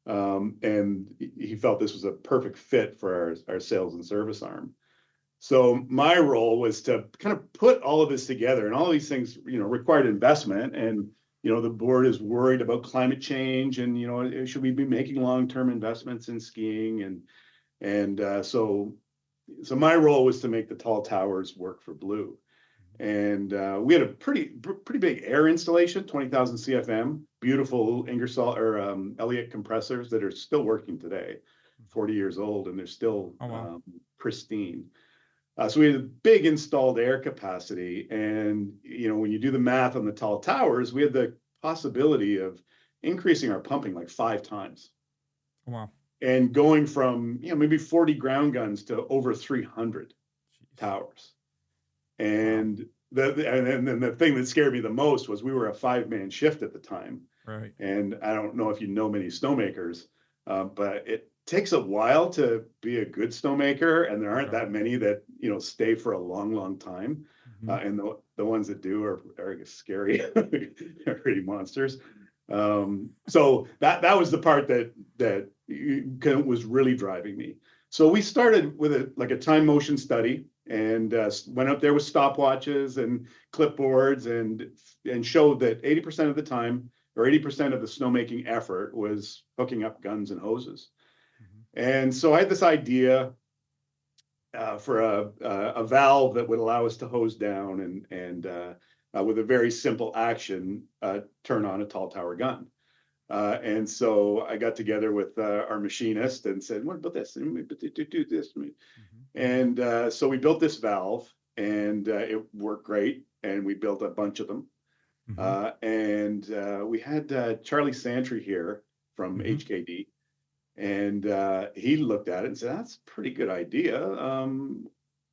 And he felt this was a perfect fit for our sales and service arm. So my role was to kind of put all of this together, and all of these things, required investment. And, the board is worried about climate change, and, should we be making long-term investments in skiing? So my role was to make the tall towers work for Blue. And we had a pretty big air installation, 20,000 CFM, beautiful Ingersoll or Elliott compressors that are still working today, 40 years old, and they're still pristine. So we had a big installed air capacity. And, when you do the math on the tall towers, we had the possibility of increasing our pumping like 5 times. Wow. And going from, maybe 40 ground guns to over 300 towers. And the thing that scared me the most was we were a 5-man shift at the time. Right. And I don't know if you know many snowmakers, but it takes a while to be a good snowmaker, and there aren't that many that stay for a long time. And the ones that do are scary. They're pretty monsters. So that was the part that was really driving me. So we started with a time motion study, and went up there with stopwatches and clipboards, and showed that 80% of the time, or 80% of the snowmaking effort, was hooking up guns and hoses. And so I had this idea for a valve that would allow us to hose down and with a very simple action, turn on a tall tower gun. And so I got together with our machinist and said, "What about this? Do this." And so we built this valve, and it worked great. And we built a bunch of them. And we had Charlie Santry here from HKD. And he looked at it and said, "That's a pretty good idea."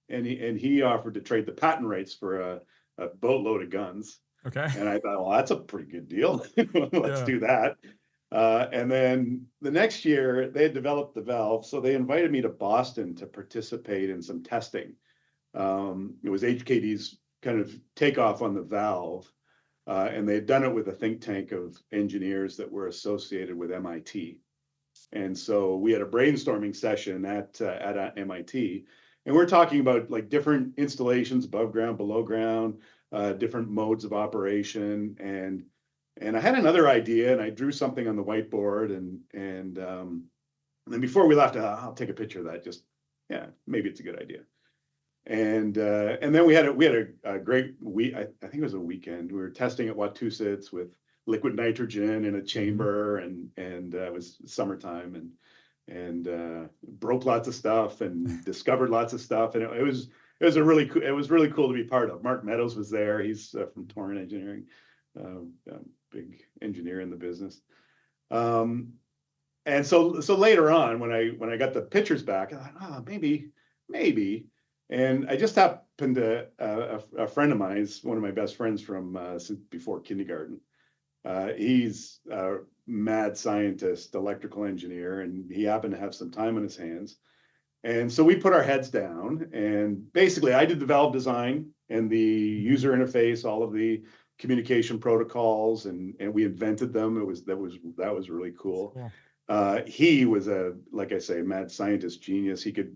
And he offered to trade the patent rights for a boatload of guns. Okay. And I thought, well, that's a pretty good deal. Let's do that. And then the next year they had developed the valve. So they invited me to Boston to participate in some testing. It was HKD's kind of takeoff on the valve. And they had done it with a think tank of engineers that were associated with MIT. And so we had a brainstorming session at MIT, and we're talking about like different installations, above ground, below ground, different modes of operation. And I had another idea, and I drew something on the whiteboard, and then before we left, I'll take a picture of that. Maybe it's a good idea. And then we had a great week. I think it was a weekend. We were testing at Watusitt with liquid nitrogen in a chamber, and it was summertime, and broke lots of stuff and discovered lots of stuff, and it was really cool to be part of. Mark Meadows was there. He's from Torrent Engineering, big engineer in the business. And so later on, when I got the pictures back, I thought, maybe. And I just happened to a friend of mine, is one of my best friends from since before kindergarten. He's a mad scientist, electrical engineer, and he happened to have some time on his hands. And so we put our heads down, and basically I did the valve design and the user interface, all of the communication protocols, and we invented them. That was really cool. He was like I say, mad scientist genius. He could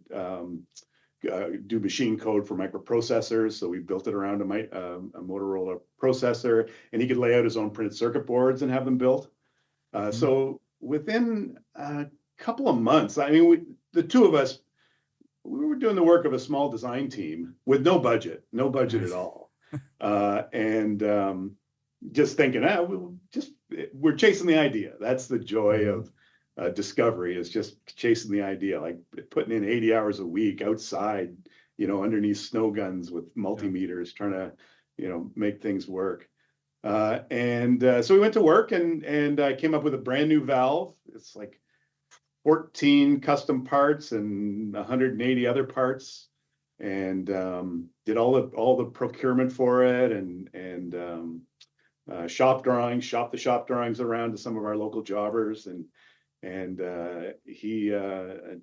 do machine code for microprocessors. So we built it around a Motorola processor, and he could lay out his own printed circuit boards and have them built. So within a couple of months, I mean, the two of us, we were doing the work of a small design team with no budget at all. And just thinking, we're chasing the idea. That's the joy of discovery, is just chasing the idea, like putting in 80 hours a week outside, underneath snow guns with multimeters, trying to, make things work. So we went to work, and I came up with a brand new valve. It's like 14 custom parts and 180 other parts, and did all the procurement for it, and shop the shop drawings around to some of our local jobbers, and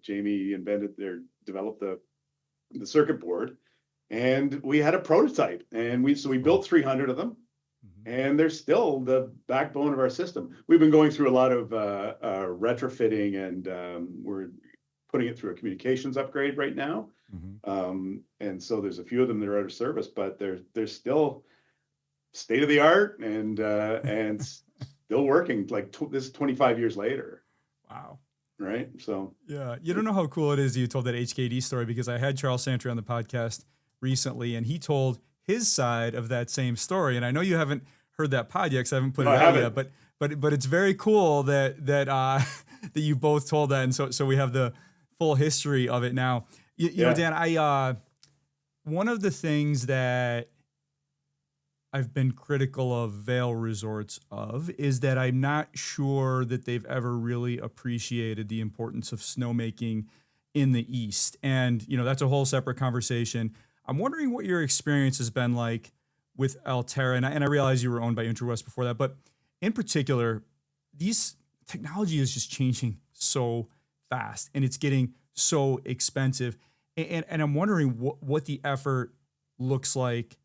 Jamie developed the circuit board, and we had a prototype, and we built 300 of them, and they're still the backbone of our system. We've been going through a lot of retrofitting, and we're putting it through a communications upgrade right now. And so there's a few of them that are out of service, but they're still state of the art and still working. Like this is 25 years later. Wow. Right. So yeah, you don't know how cool it is that you told that HKD story, because I had Charles Santry on the podcast recently, and he told his side of that same story. And I know you haven't heard that pod yet, because I haven't put it out yet, but it's very cool that that you both told that, and so we have the full history of it now. You know, Dan, one of the things that I've been critical of Vail Resorts of is that I'm not sure that they've ever really appreciated the importance of snowmaking in the East. And, you know, that's a whole separate conversation. I'm wondering what your experience has been like with Alterra. And I realize you were owned by InterWest before that, but in particular, these technology is just changing so fast and it's getting so expensive. And I'm wondering what the effort looks like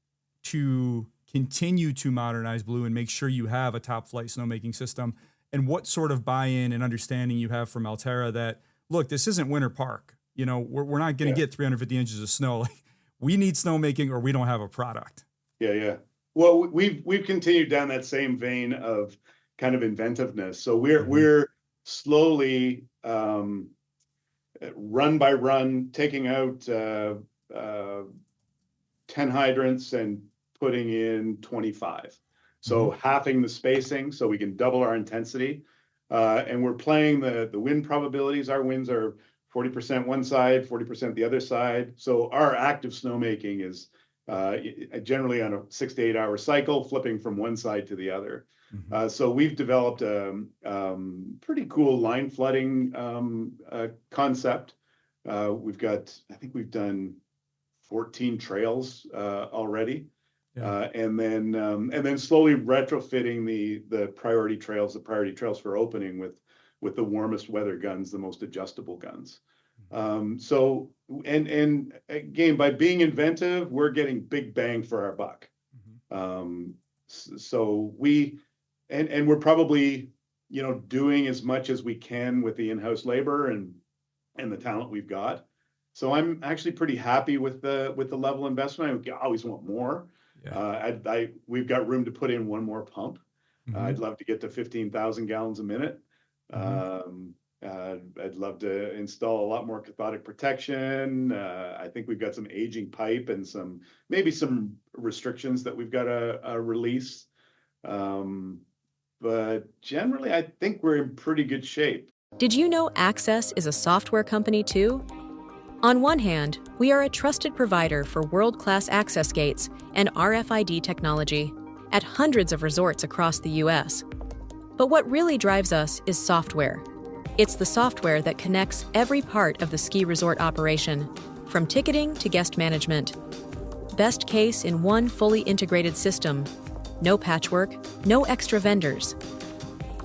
to continue to modernize Blue and make sure you have a top flight snowmaking system, and what sort of buy-in and understanding you have from Alterra that, look, this isn't Winter Park. You know, we're not going to get 350 inches of snow. Like, we need snowmaking or we don't have a product. Yeah. Well, we've continued down that same vein of kind of inventiveness. So we're slowly run by run taking out 10 hydrants and putting in 25. So halving the spacing so we can double our intensity. And we're playing the wind probabilities. Our winds are 40% one side, 40% the other side. So our active snowmaking is generally on a 6 to 8 hour cycle, flipping from one side to the other. So we've developed a pretty cool line flooding concept. I think we've done 14 trails already. And then slowly retrofitting the priority trails for opening with the warmest weather guns, the most adjustable guns. So again, by being inventive, we're getting big bang for our buck. So we're probably, you know, doing as much as we can with the in-house labor and the talent we've got. So I'm actually pretty happy with the level of investment. I always want more. We've got room to put in one more pump. I'd love to get to 15,000 gallons a minute. I'd love to install a lot more cathodic protection. I think we've got some aging pipe and maybe some restrictions that we've got to release. But generally, I think we're in pretty good shape. Did you know Axess is a software company too? On one hand, we are a trusted provider for world-class access gates and RFID technology at hundreds of resorts across the U.S. But what really drives us is software. It's the software that connects every part of the ski resort operation, from ticketing to guest management. Best case in one fully integrated system. No patchwork, no extra vendors.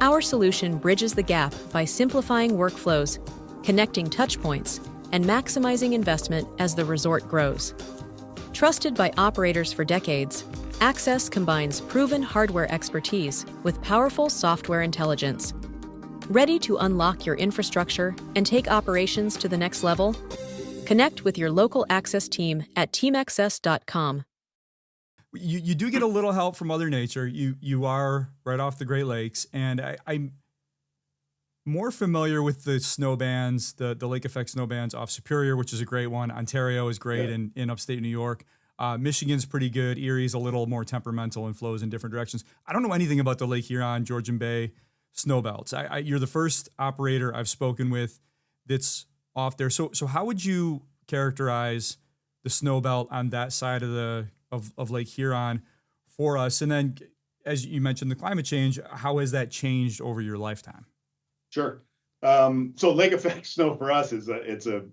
Our solution bridges the gap by simplifying workflows, connecting touchpoints, and maximizing investment as the resort grows. Trusted by operators for decades, Axess combines proven hardware expertise with powerful software intelligence. Ready to unlock your infrastructure and take operations to the next level? Connect with your local Axess team at teamaxess.com. You do get a little help from Mother Nature. You are right off the Great Lakes, and I'm more familiar with the snow bands, the lake effect snow bands off Superior, which is a great one. Ontario is great in upstate New York. Michigan's pretty good. Erie's a little more temperamental and flows in different directions. I don't know anything about the Lake Huron, Georgian Bay snow belts. You're the first operator I've spoken with that's off there. So how would you characterize the snow belt on that side of Lake Huron for us? And then, as you mentioned, the climate change, how has that changed over your lifetime? Sure. So lake effect snow for us it's a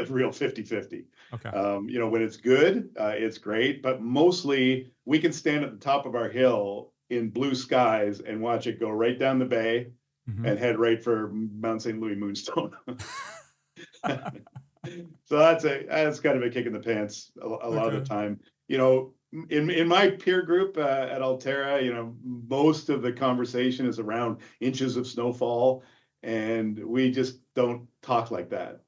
real 50-50. Okay. You know, when it's good, it's great, but mostly we can stand at the top of our hill in blue skies and watch it go right down the bay and head right for Mount St. Louis Moonstone. So that's kind of a kick in the pants a lot of the time. You know, in my peer group at Alterra, most of the conversation is around inches of snowfall, and we just don't talk like that.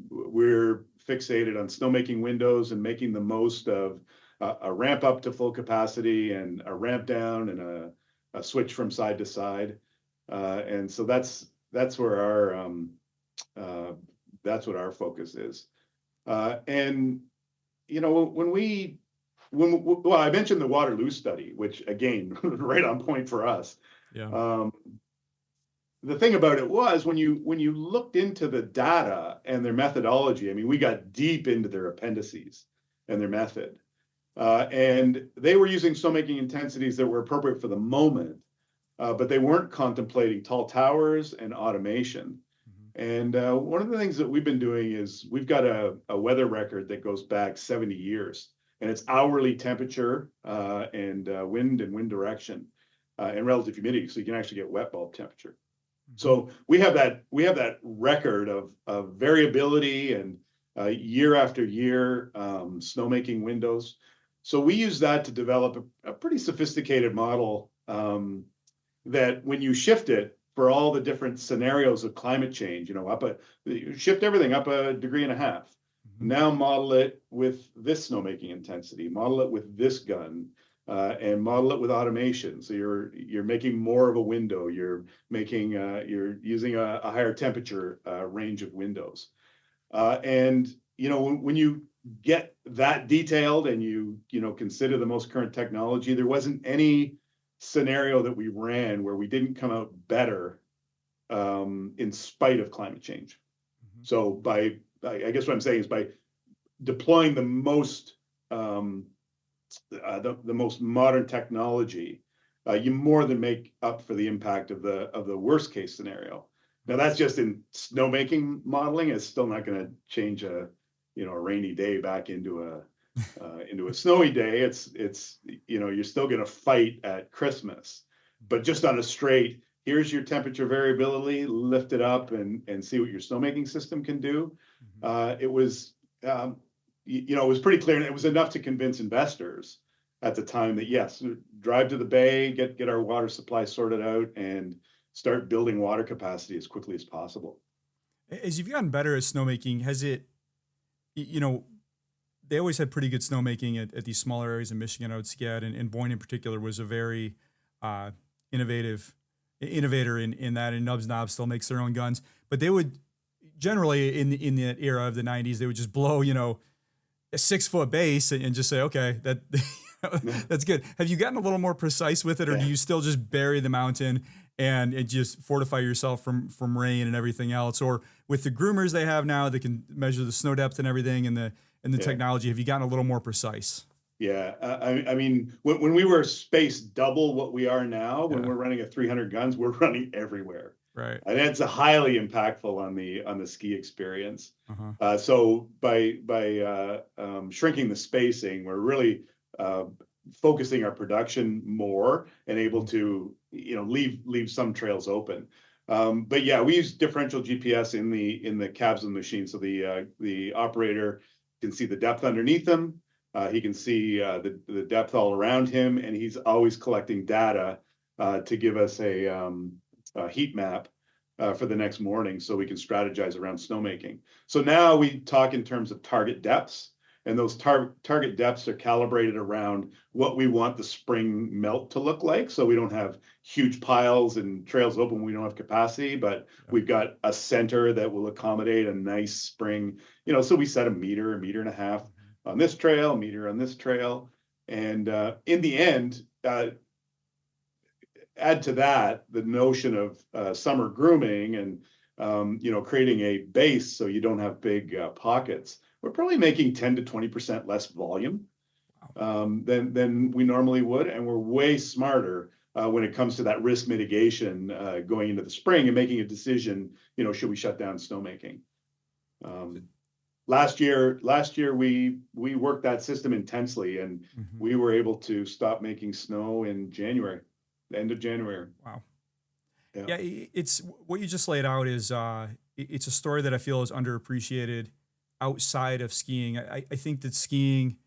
We're fixated on snowmaking windows and making the most of a ramp up to full capacity and a ramp down and a switch from side to side. And so that's where that's what our focus is. And well, I mentioned the Waterloo study, which again, right on point for us. Yeah. The thing about it was when you looked into the data and their methodology, I mean, we got deep into their appendices and their method. And they were using snowmaking intensities that were appropriate for the moment, but they weren't contemplating tall towers and automation. And one of the things that we've been doing is we've got a weather record that goes back 70 years, and it's hourly temperature and wind direction and relative humidity, so you can actually get wet bulb temperature. So we have that record of variability and year after year snowmaking windows. So we use that to develop a pretty sophisticated model that when you shift it for all the different scenarios of climate change, shift everything up 1.5 degrees. Now model it with this snowmaking intensity, model it with this gun, and model it with automation. So you're making more of a window. You're using a higher temperature range of windows. And when you get that detailed and you consider the most current technology, there wasn't any scenario that we ran where we didn't come out better in spite of climate change. So I guess what I'm saying is by deploying the most modern technology, you more than make up for the impact of the worst case scenario. Now that's just in snowmaking modeling. It's still not going to change a rainy day back into a snowy day. It's you're still going to fight at Christmas, but just on a straight, here's your temperature variability, lift it up and see what your snowmaking system can do. It was pretty clear, and it was enough to convince investors at the time that yes, drive to the bay, get our water supply sorted out, and start building water capacity as quickly as possible. As you've gotten better at snowmaking, has it, they always had pretty good snowmaking at these smaller areas in Michigan, I would ski at, and Boyne in particular was a very innovator in that, and Nubs Knob still makes their own guns, but they would generally in the era of the 90s, they would just blow, a 6-foot base and just say, okay, that's good. Have you gotten a little more precise with it, or do you still just bury the mountain and just fortify yourself from rain and everything else? Or with the groomers they have now that can measure the snow depth and everything and the technology, have you gotten a little more precise? Yeah, I mean, when we were spaced double what we are now, when we're running at 300 guns, we're running everywhere. Right. And it's highly impactful on the ski experience. So by shrinking the spacing, we're really focusing our production more and able to leave some trails open. But yeah, we use differential GPS in the cabs of the machine, so the operator can see the depth underneath him. He can see the depth all around him, and he's always collecting data to give us a heat map for the next morning so we can strategize around snowmaking. So now we talk in terms of target depths, and those target depths are calibrated around what we want the spring melt to look like. So we don't have huge piles and trails open when we don't have capacity, but we've got a center that will accommodate a nice spring, so we set a meter and a half on this trail, a meter on this trail. And in the end, add to that the notion of summer grooming and creating a base so you don't have big pockets. We're probably making 10 to 20% less volume than we normally would, and we're way smarter when it comes to that risk mitigation going into the spring and making a decision. Should we shut down snowmaking? Last year we worked that system intensely, and we were able to stop making snow in January. The end of January. Wow. Yeah, it's what you just laid out is it's a story that I feel is underappreciated outside of skiing. I think that skiing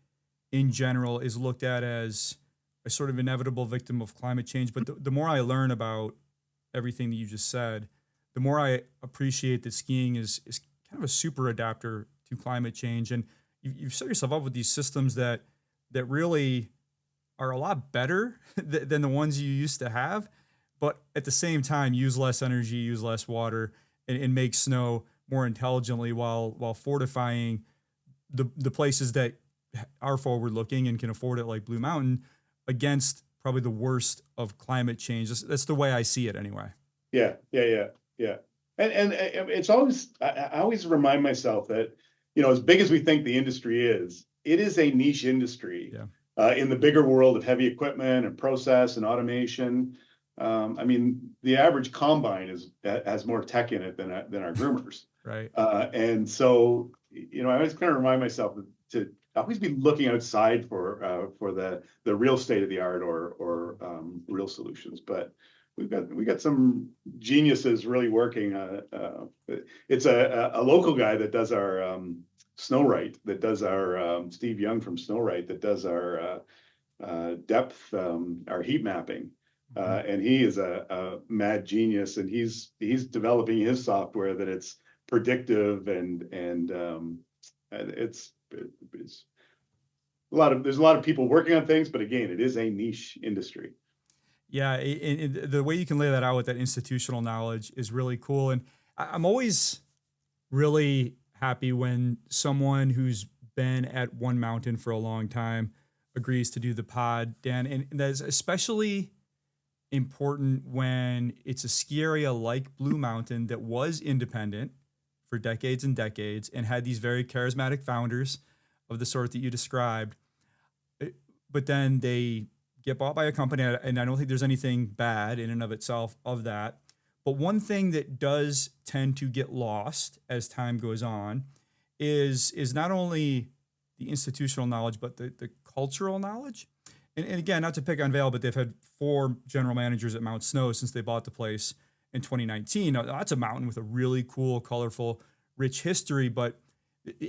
in general is looked at as a sort of inevitable victim of climate change. But the more I learn about everything that you just said, the more I appreciate that skiing is kind of a super adapter to climate change. And you've set yourself up with these systems that really are a lot better than the ones you used to have, but at the same time use less energy, use less water, and make snow more intelligently while fortifying the places that are forward looking and can afford it, like Blue Mountain, against probably the worst of climate change. That's the way I see it anyway. Yeah. And it's always, I always remind myself that, as big as we think the industry is, it is a niche industry. Yeah. In the bigger world of heavy equipment and process and automation. I mean, the average combine has more tech in it than our groomers. Right. And so, I always kind of remind myself to always be looking outside for the real state of the art or real solutions. But we got some geniuses really working. It's a local guy that does our Snowrite, that does our Steve Young from Snowrite, that does our depth, our heat mapping. And he is a mad genius, and he's developing his software that it's predictive and it's there's a lot of people working on things, but again, it is a niche industry. Yeah, and the way you can lay that out with that institutional knowledge is really cool. And I'm always really happy when someone who's been at one mountain for a long time agrees to do the pod, Dan. And that's especially important when it's a ski area like Blue Mountain that was independent for decades and decades and had these very charismatic founders of the sort that you described. But then they get bought by a company, and I don't think there's anything bad in and of itself of that. But one thing that does tend to get lost as time goes on is not only the institutional knowledge, but the cultural knowledge. And again, not to pick on Vail, but they've had 4 general managers at Mount Snow since they bought the place in 2019. Now, that's a mountain with a really cool, colorful, rich history. But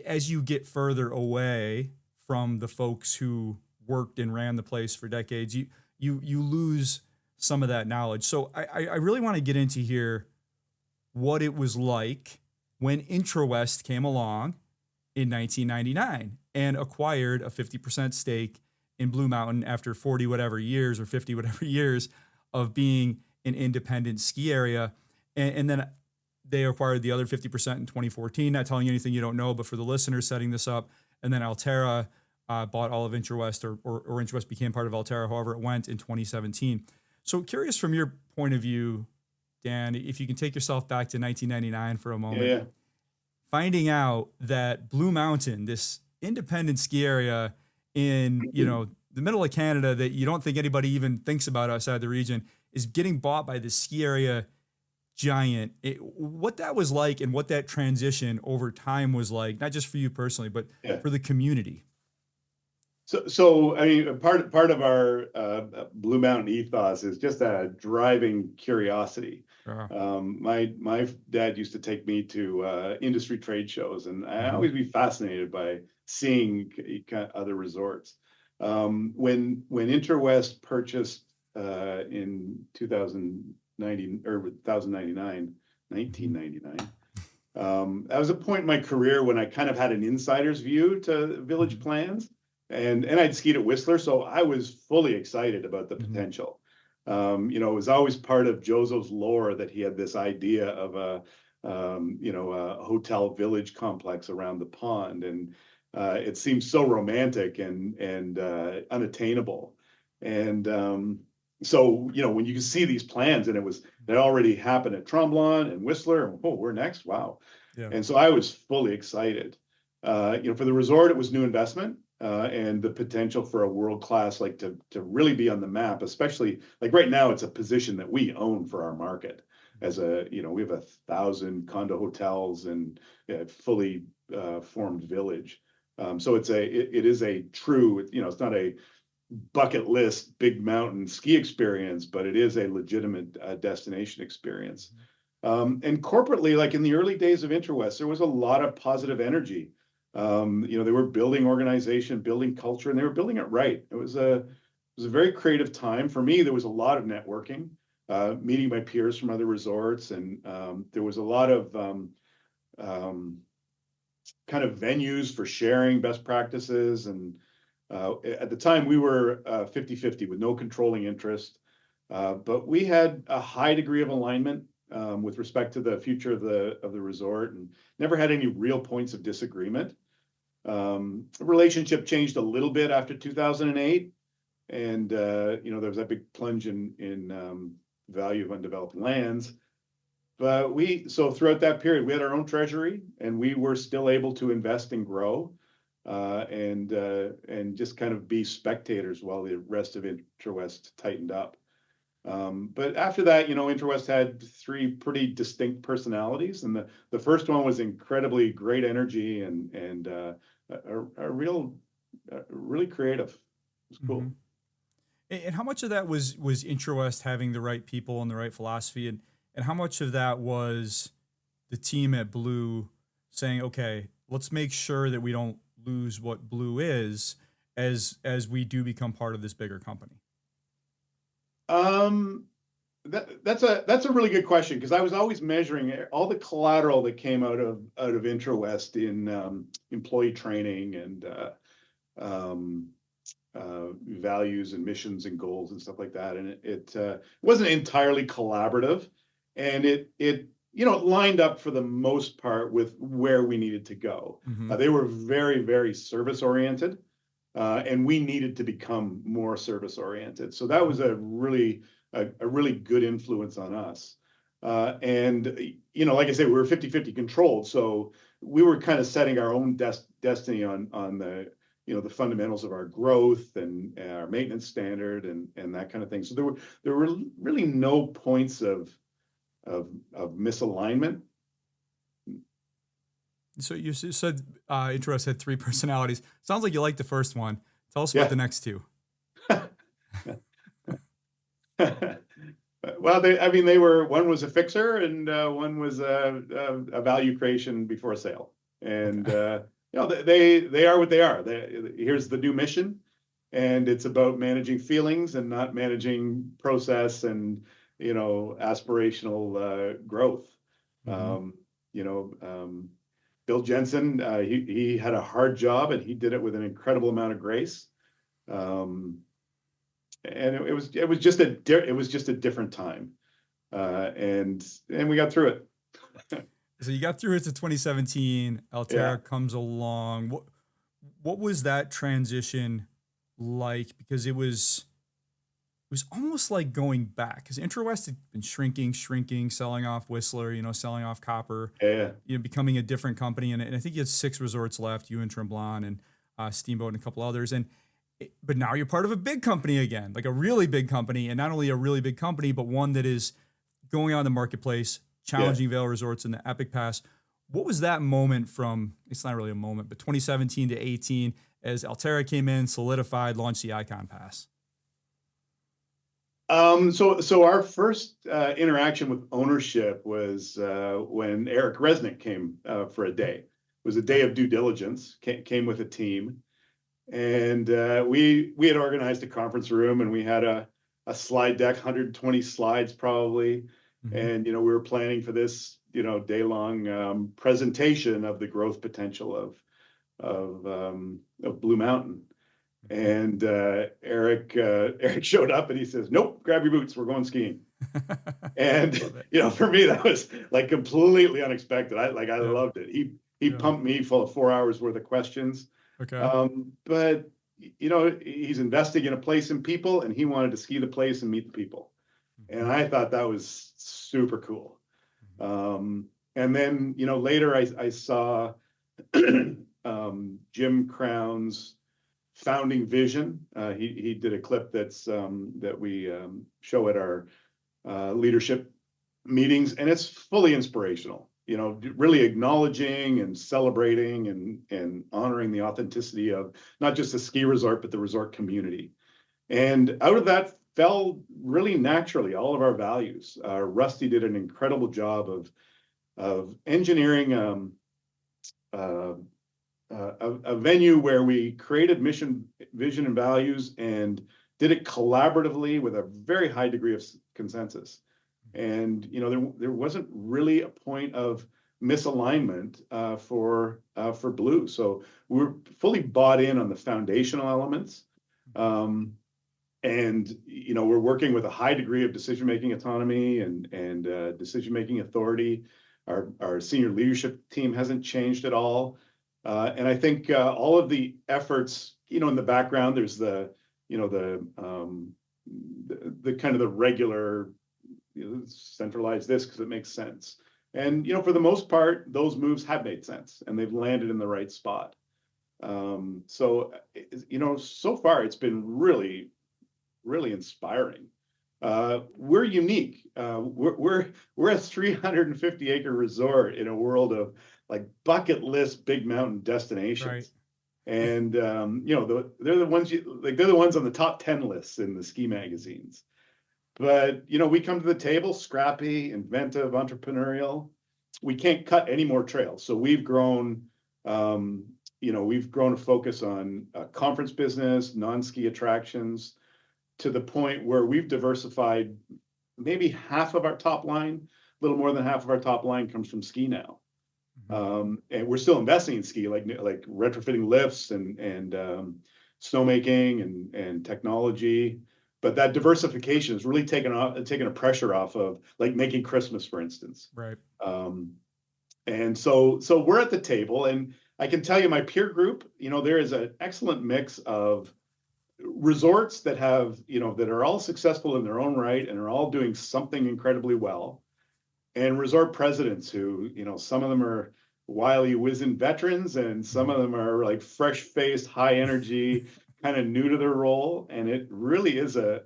as you get further away from the folks who worked and ran the place for decades, you lose some of that knowledge. So I really want to get into here what it was like when IntraWest came along in 1999 and acquired a 50% stake in Blue Mountain after 40 whatever years or 50 whatever years of being an independent ski area. And then they acquired the other 50% in 2014, not telling you anything you don't know, but for the listeners setting this up. And then Alterra bought all of IntraWest, or IntraWest became part of Alterra, however it went, in 2017. So curious from your point of view, Dan, if you can take yourself back to 1999 for a moment. Yeah. Finding out that Blue Mountain, this independent ski area in, the middle of Canada that you don't think anybody even thinks about outside the region, is getting bought by this ski area giant. What that was like and what that transition over time was like, not just for you personally, but for the community. So I mean, part of our Blue Mountain ethos is just a driving curiosity. My dad used to take me to industry trade shows, and I always be fascinated by seeing other resorts. When IntraWest purchased in 1999, that was a point in my career when I kind of had an insider's view to village plans. And I'd skied at Whistler, so I was fully excited about the potential. It was always part of Jozo's lore that he had this idea of a hotel village complex around the pond, and it seemed so romantic and unattainable. And so when you can see these plans, and they already happened at Tremblant and Whistler, and we're next, wow. Yeah. And so I was fully excited. For the resort, it was new investment. And the potential for a world-class, to really be on the map, especially right now, it's a position that we own for our market. As we have 1,000 condo hotels and fully formed village. So it is a true, it's not a bucket list big mountain ski experience, but it is a legitimate destination experience. And corporately, in the early days of IntraWest, there was a lot of positive energy They were building organization, building culture, and they were building it right. It was a very creative time for me. There was a lot of networking, meeting my peers from other resorts, and there was a lot of kind of venues for sharing best practices. And at the time, we were 50-50 with no controlling interest, but we had a high degree of alignment with respect to the future of the resort, and never had any real points of disagreement. The relationship changed a little bit after 2008, and there was that big plunge in value of undeveloped lands. But so throughout that period, we had our own treasury, and we were still able to invest and grow, and just kind of be spectators while the rest of Interwest tightened up. But after that, Interwest had three pretty distinct personalities, and the first one was incredibly great energy and really creative. It was cool. Mm-hmm. And how much of that was Interwest having the right people and the right philosophy, and how much of that was the team at Blue saying, okay, let's make sure that we don't lose what Blue is as we do become part of this bigger company? That's a really good question, because I was always measuring all the collateral that came out of Interwest in employee training and values and missions and goals and stuff like that. And it wasn't entirely collaborative, and it lined up for the most part with where we needed to go. Mm-hmm. They were very, very service oriented, and we needed to become more service oriented. So that was a really good influence on us. And like I said, we were 50-50 controlled, so we were kind of setting our own destiny on the the fundamentals of our growth and our maintenance standard and that kind of thing. So there were really no points of misalignment. So you said Interwest had three personalities. Sounds like you like the first one. Tell us about the next two. Well, they were, one was a fixer, and one was a value creation before a sale. And they are what they are. Here's the new mission, and it's about managing feelings and not managing process and aspirational growth. Mm-hmm. Bill Jensen, he had a hard job, and he did it with an incredible amount of grace. And it was just a different time, and we got through it. So you got through it to 2017. Alterra comes along. What was that transition like? Because it was almost like going back, because Interwest had been shrinking, selling off Whistler, selling off Copper, becoming a different company. And I think you had 6 resorts left, you and Tremblant and Steamboat and a couple others. But now you're part of a big company again, like a really big company, and not only a really big company, but one that is going on the marketplace, challenging Vail Resorts in the Epic Pass. What was that moment from, it's not really a moment, but 2017 to 18, as Alterra came in, solidified, launched the Ikon Pass? So our first interaction with ownership was when Eric Resnick came for a day. It was a day of due diligence, came with a team. And we had organized a conference room, and we had a slide deck, 120 slides probably. Mm-hmm. And, we were planning for this, day-long presentation of the growth potential of Blue Mountain. And Eric showed up, and he says, "Nope, grab your boots, we're going skiing." And for me, that was like completely unexpected. I loved it. He pumped me full of 4 hours worth of questions. Okay. But he's investing in a place and people, and he wanted to ski the place and meet the people. And I thought that was super cool. And then, later I saw Jim Crown's founding vision. He did a clip that we show at our leadership meetings, and it's fully inspirational. Really acknowledging and celebrating and honoring the authenticity of not just the ski resort, but the resort community. And out of that fell really naturally all of our values. Rusty did an incredible job of engineering a a venue where we created mission, vision, and values, and did it collaboratively with a very high degree of consensus. And there wasn't really a point of misalignment for Blue. So we're fully bought in on the foundational elements. And we're working with a high degree of decision-making autonomy and decision-making authority. Our senior leadership team hasn't changed at all. And I think all of the efforts, in the background, there's the kind of the regular centralize this because it makes sense. And for the most part, those moves have made sense and they've landed in the right spot. So so far it's been really, really inspiring. We're unique. We're a 350-acre resort in a world of like bucket list big mountain destinations. Right. And they're the ones they're the ones on the top 10 lists in the ski magazines. But we come to the table scrappy, inventive, entrepreneurial. We can't cut any more trails. So we've grown a focus on conference business, non-ski attractions, to the point where we've diversified. Maybe half of our top line, a little more than half of our top line, comes from ski now. And we're still investing in ski, like retrofitting lifts and snowmaking and technology. But that diversification has really taken a pressure off of like making Christmas, for instance. Right. And so we're at the table, and I can tell you, my peer group, there is an excellent mix of resorts that have, that are all successful in their own right and are all doing something incredibly well, and resort presidents who, some of them are wily wizened veterans, and some of them are like fresh-faced, high energy, kind of new to their role. And it really is in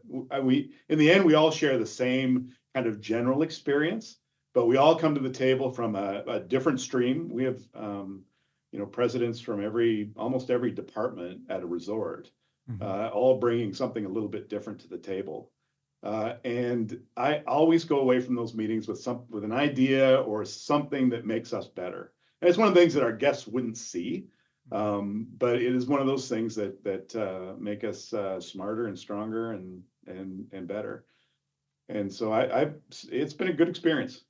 the end, we all share the same kind of general experience, but we all come to the table from a different stream. We have, presidents from almost every department at a resort, all bringing something a little bit different to the table. And I always go away from those meetings with an idea or something that makes us better. And it's one of the things that our guests wouldn't see, but it is one of those things that make us smarter and stronger and better. And so it's been a good experience.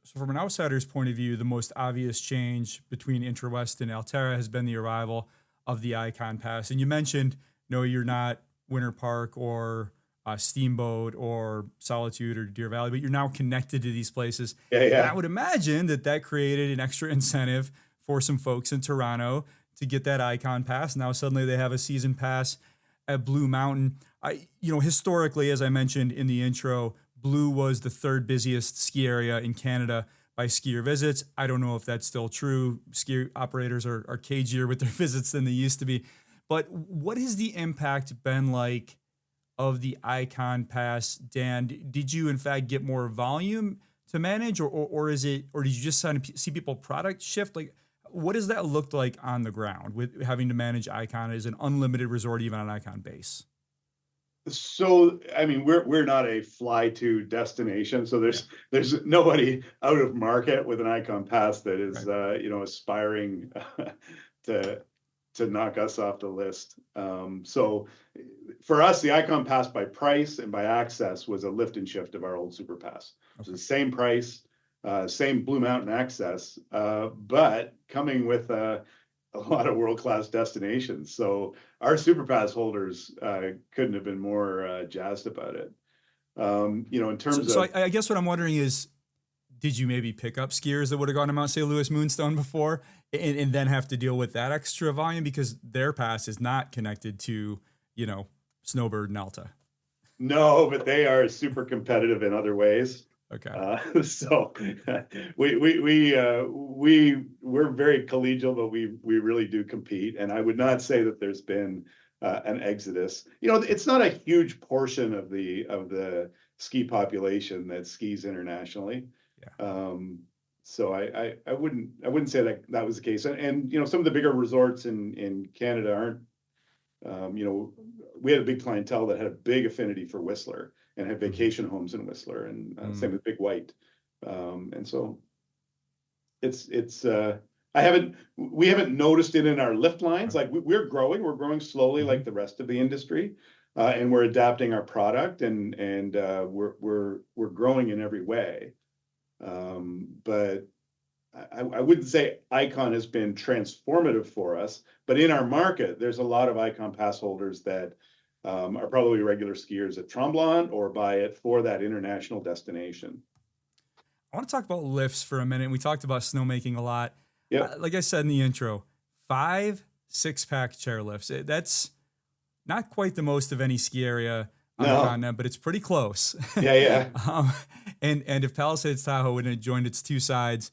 So from an outsider's point of view, the most obvious change between IntraWest and Alterra has been the arrival of the Ikon Pass. And you mentioned, you're not Winter Park or Steamboat or Solitude or Deer Valley, but you're now connected to these places. Yeah. And I would imagine that created an extra incentive for some folks in Toronto to get that Ikon Pass. Now suddenly they have a season pass at Blue Mountain. Historically, as I mentioned in the intro, Blue was the third busiest ski area in Canada by skier visits. I don't know if that's still true. Ski operators are cagier with their visits than they used to be. But what has the impact been like of the Ikon Pass, Dan? Did you in fact get more volume to manage, or did you just see people product shift? Like, what does that look like on the ground with having to manage Ikon as an unlimited resort, even on Ikon base? So, I mean, we're not a fly-to destination. So there's nobody out of market with an Ikon Pass that is, aspiring to knock us off the list. So for us, the Ikon Pass by price and by access was a lift and shift of our old Super Pass. Okay. So the same price, same Blue Mountain access, but coming with a lot of world-class destinations. So our Super Pass holders couldn't have been more jazzed about it. In terms of... So I guess what I'm wondering is, did you maybe pick up skiers that would have gone to Mount St. Louis Moonstone before and then have to deal with that extra volume because their pass is not connected to, Snowbird and Alta? No, but they are super competitive in other ways. Okay. So we're very collegial, but we really do compete. And I would not say that there's been an exodus. It's not a huge portion of the ski population that skis internationally. Yeah. So I wouldn't say that was the case. And some of the bigger resorts in Canada aren't, we had a big clientele that had a big affinity for Whistler and had vacation homes in Whistler, and same with Big White. And so it's we haven't noticed it in our lift lines. Like we're growing slowly like the rest of the industry. And we're adapting our product and we're growing in every way. But I wouldn't say Ikon has been transformative for us, but in our market, there's a lot of Ikon pass holders that are probably regular skiers at Tremblant or buy it for that international destination. I want to talk about lifts for a minute. We talked about snowmaking a lot. Yep. Like I said in the intro, 5 6-pack chairlifts. That's not quite the most of any ski area on the continent, but it's pretty close. Yeah. And if Palisades Tahoe wouldn't have joined its 2 sides,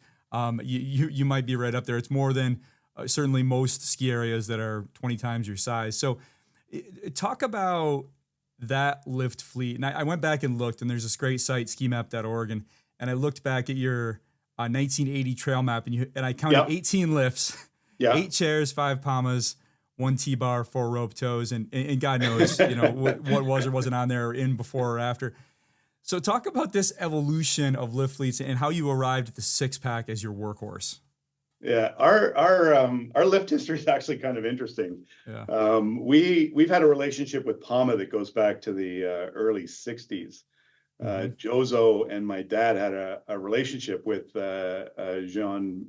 you might be right up there. It's more than certainly most ski areas that are 20 times your size. So talk about that lift fleet. And I went back and looked, and there's this great site, skimap.org, and I looked back at your 1980 trail map, and I counted 18 lifts, 8 chairs, 5 Palmas, 1 T-bar, 4 rope toes, and God knows, what was or wasn't on there in before or after. So talk about this evolution of lift fleets and how you arrived at the 6-pack as your workhorse. Yeah, our lift history is actually kind of interesting. Yeah. We've had a relationship with Palma that goes back to the early 60s. Jozo and my dad had a relationship with Jean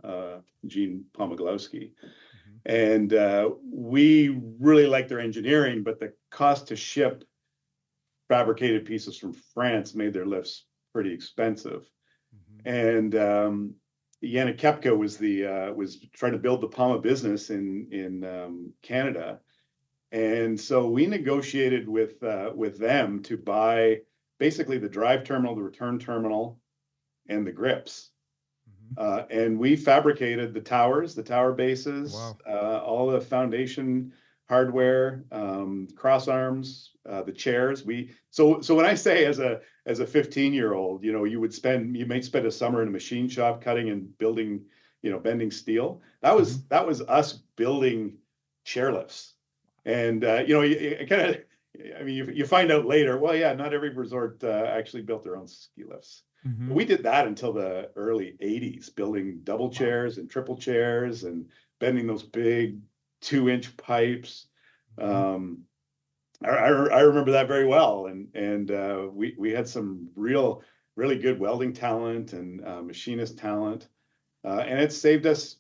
Pomiglowski. And we really liked their engineering, but the cost to ship fabricated pieces from France made their lifts pretty expensive. And Yannick Kepka was trying to build the Palma business in Canada. And so we negotiated with them to buy basically the drive terminal, the return terminal, and the grips. And we fabricated the towers, the tower bases, all the foundation hardware, cross arms, the chairs. So when I say as a 15-year-old, you may spend a summer in a machine shop cutting and building, bending steel. That was us building chairlifts. And you find out later, well, yeah, not every resort actually built their own ski lifts. But we did that until the early 80s, building double chairs and triple chairs and bending those big 2-inch pipes. I remember that very well. And we had some really good welding talent and machinist talent. And it saved us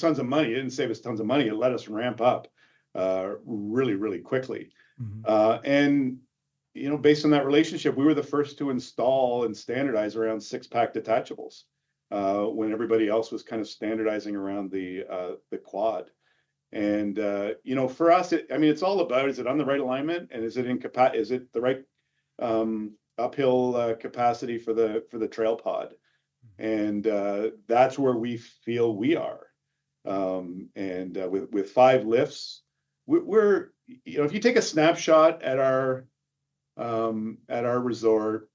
tons of money. It didn't save us tons of money. It let us ramp up really, really quickly. And based on that relationship, we were the first to install and standardize around 6-pack detachables when everybody else was kind of standardizing around the quad. And for us, it's all about, is it on the right alignment, and is it the right uphill capacity for the trail pod? And that's where we feel we are. And with 5 lifts, we're if you take a snapshot at our resort,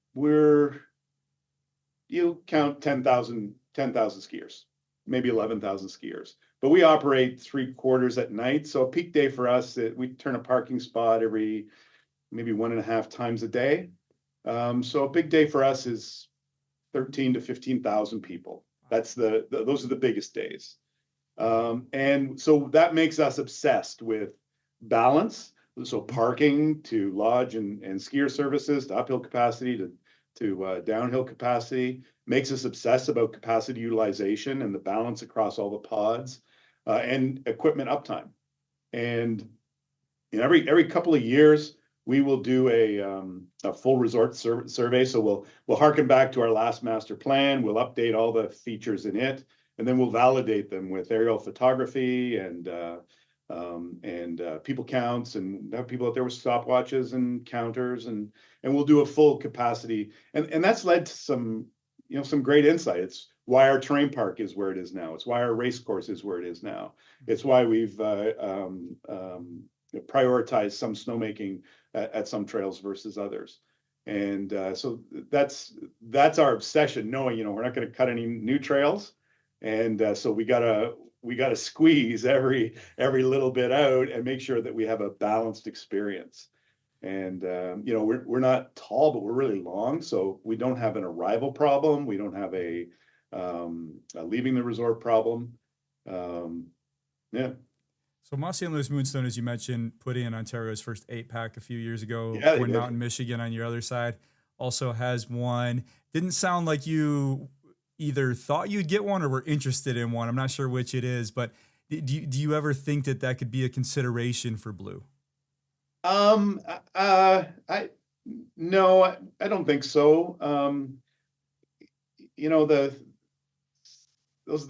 you count 10,000 skiers, maybe 11,000 skiers, but we operate 3/4 at night. So a peak day for us, we turn a parking spot every maybe 1.5 times a day. So a big day for us is 13 to 15,000 people. Those are the biggest days. And so that makes us obsessed with balance. So parking to lodge and skier services, to uphill capacity, to downhill capacity, makes us obsess about capacity utilization and the balance across all the pods, and equipment uptime. And every couple of years, we will do a full resort survey. So we'll harken back to our last master plan. We'll update all the features in it, and then we'll validate them with aerial photography and people counts, and have people out there with stopwatches and counters, and we'll do a full capacity. And that's led to some great insight. It's why our terrain park is where it is now. It's why our race course is where it is now. It's why we've prioritized some snowmaking at some trails versus others. And so that's our obsession, knowing we're not going to cut any new trails, and so we gotta squeeze every little bit out and make sure that we have a balanced experience. And we're not tall, but we're really long, so we don't have an arrival problem. We don't have a leaving the resort problem. Yeah. So Mont St. Louis Moonstone, as you mentioned, put in Ontario's first 8-pack a few years ago. Yeah, they Twin did. Mountain, Michigan on your other side also has one. Didn't sound like you either thought you'd get one or were interested in one. I'm not sure which it is, but do you ever think that that could be a consideration for Blue? I no, I don't think so. You know, the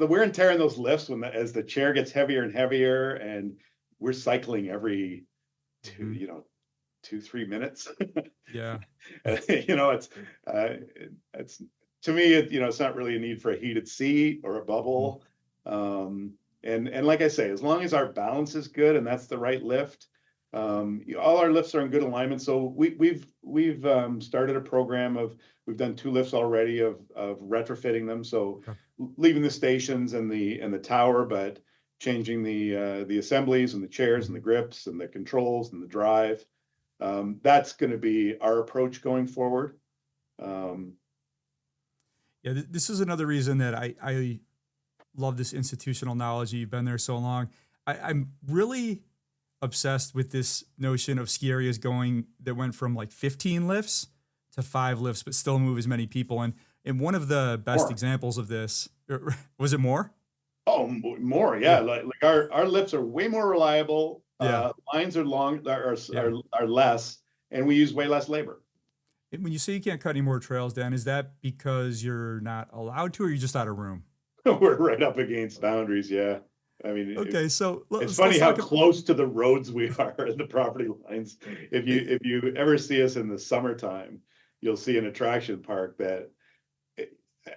wear and tear in those lifts as the chair gets heavier and heavier, and we're cycling every 2-3 minutes. Yeah. You know, it's to me, it's not really a need for a heated seat or a bubble. And like I say, as long as our balance is good and that's the right lift, all our lifts are in good alignment. So we've started a program we've done 2 lifts already of retrofitting them. So leaving the stations and the tower, but changing the assemblies and the chairs and the grips and the controls and the drive. That's going to be our approach going forward. Yeah, this is another reason that I love this institutional knowledge. You've been there so long. I'm really obsessed with this notion of ski areas that went from like 15 lifts to 5 lifts, but still move as many people. And one of the best examples of this, was it more? Oh, more. Yeah. Like our lifts are way more reliable. Lines are are less, and we use way less labor. When you say you can't cut any more trails, Dan, is that because you're not allowed to, or you're just out of room? We're right up against boundaries. Yeah. I mean, okay. It's funny how close to the roads we are and the property lines. If you ever see us in the summertime, you'll see an attraction park that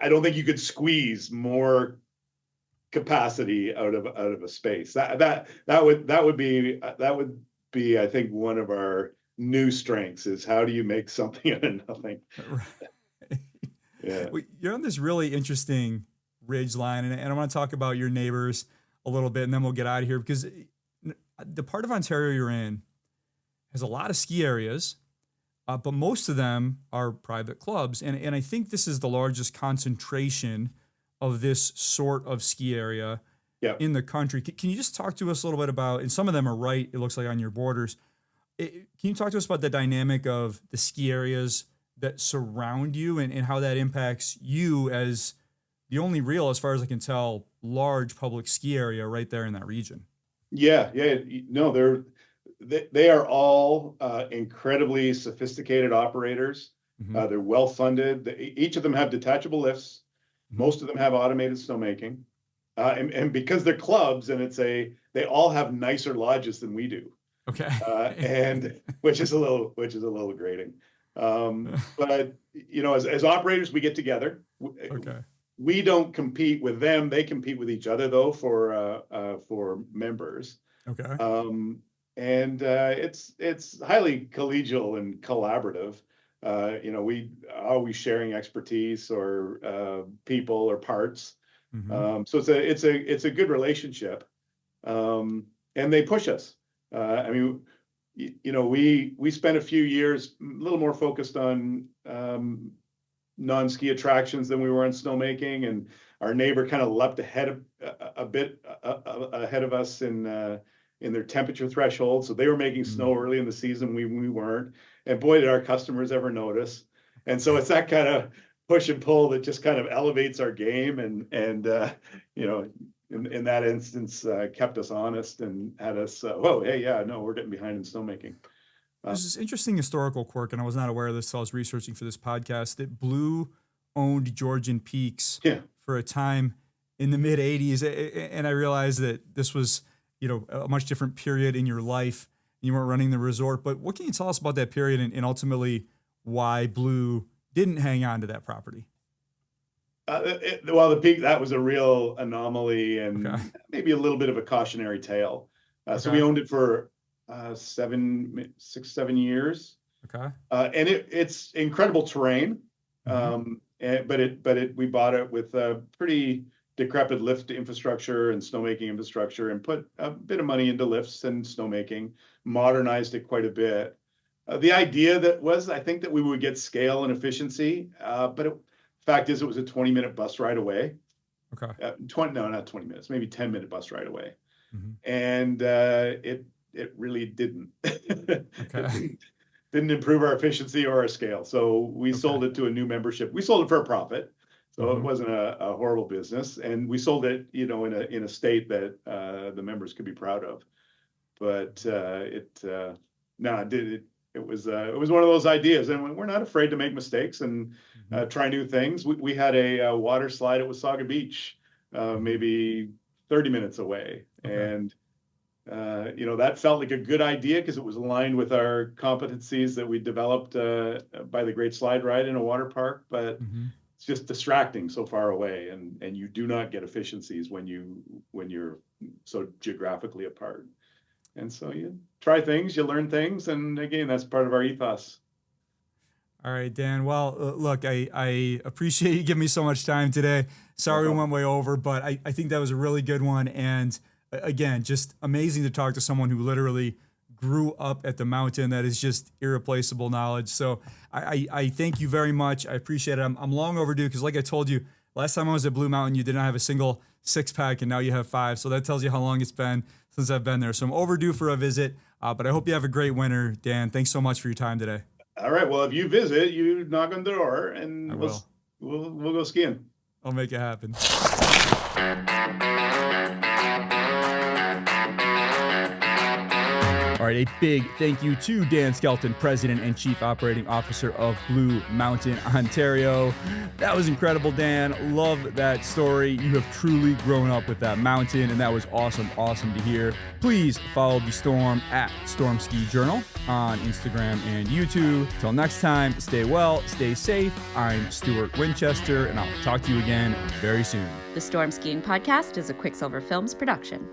I don't think you could squeeze more capacity out of a space. That would be I think one of our new strengths is how do you make something out of nothing. Right. Yeah. Well, you're on this really interesting ridge line, and I want to talk about your neighbors a little bit, and then we'll get out of here, because the part of Ontario you're in has a lot of ski areas, but most of them are private clubs, and I think this is the largest concentration of this sort of ski area in the country. Can you just talk to us a little bit about, and some of them are right, it looks like, on your borders. Can you talk to us about the dynamic of the ski areas that surround you and how that impacts you as the only real, as far as I can tell, large public ski area right there in that region? Yeah. No, they are all incredibly sophisticated operators. They're well funded. Each of them have detachable lifts. Most of them have automated snowmaking, and because they're clubs, and they all have nicer lodges than we do. Okay. And which is a little grating. But as operators, we get together. Okay. We don't compete with them; they compete with each other, though, for members. Okay. And it's highly collegial and collaborative. We always sharing expertise or people or parts. So it's a good relationship, and they push us. I mean, we spent a few years a little more focused on non-ski attractions than we were on snowmaking, and our neighbor kind of leapt ahead a bit ahead of us in their temperature threshold. So they were making snow early in the season. We weren't, and boy, did our customers ever notice. And so it's that kind of push and pull that just kind of elevates our game, and in that instance, kept us honest and had us, we're getting behind in snowmaking. There's this interesting historical quirk, and I was not aware of this until I was researching for this podcast, that Blue owned Georgian Peaks for a time in the mid 80s. And I realized that this was, a much different period in your life. You weren't running the resort, but what can you tell us about that period and ultimately why Blue didn't hang on to that property? The Peak, that was a real anomaly and maybe a little bit of a cautionary tale. So we owned it for 6-7 years. Okay. And it's incredible terrain. But we bought it with a pretty decrepit lift infrastructure and snowmaking infrastructure, and put a bit of money into lifts and snowmaking, modernized it quite a bit. The idea I think that we would get scale and efficiency, but fact is, it was a 20-minute bus ride away. Okay. 20 minutes, maybe 10-minute bus ride away. Mm-hmm. And it really didn't. Okay. Didn't improve our efficiency or our scale. So we sold it to a new membership. We sold it for a profit. So it wasn't a horrible business. And we sold it, in a state that the members could be proud of. But it was one of those ideas. And we're not afraid to make mistakes and try new things. We had a water slide at Wasaga Beach, maybe 30 minutes away. Okay. And that felt like a good idea because it was aligned with our competencies that we developed by the Great Slide Ride in a water park. But it's just distracting so far away, and you do not get efficiencies when you're so geographically apart. And so you try things, you learn things, and again, that's part of our ethos. All right, Dan. Well, look, I appreciate you giving me so much time today. Sorry we went way over, but I think that was a really good one. And again, just amazing to talk to someone who literally grew up at the mountain. That is just irreplaceable knowledge. So I thank you very much. I appreciate it. I'm long overdue because, like I told you, last time I was at Blue Mountain, you did not have a single 6-pack, and now you have 5. So that tells you how long it's been since I've been there. So I'm overdue for a visit, but I hope you have a great winter, Dan. Thanks so much for your time today. All right. Well, if you visit, you knock on the door, and we'll go skiing. I'll make it happen. All right, a big thank you to Dan Skelton, President and Chief Operating Officer of Blue Mountain, Ontario. That was incredible, Dan. Love that story. You have truly grown up with that mountain, and that was awesome to hear. Please follow the Storm at Storm Ski Journal on Instagram and YouTube. Till next time, stay well, stay safe. I'm Stuart Winchester, and I'll talk to you again very soon. The Storm Skiing Podcast is a Quicksilver Films production.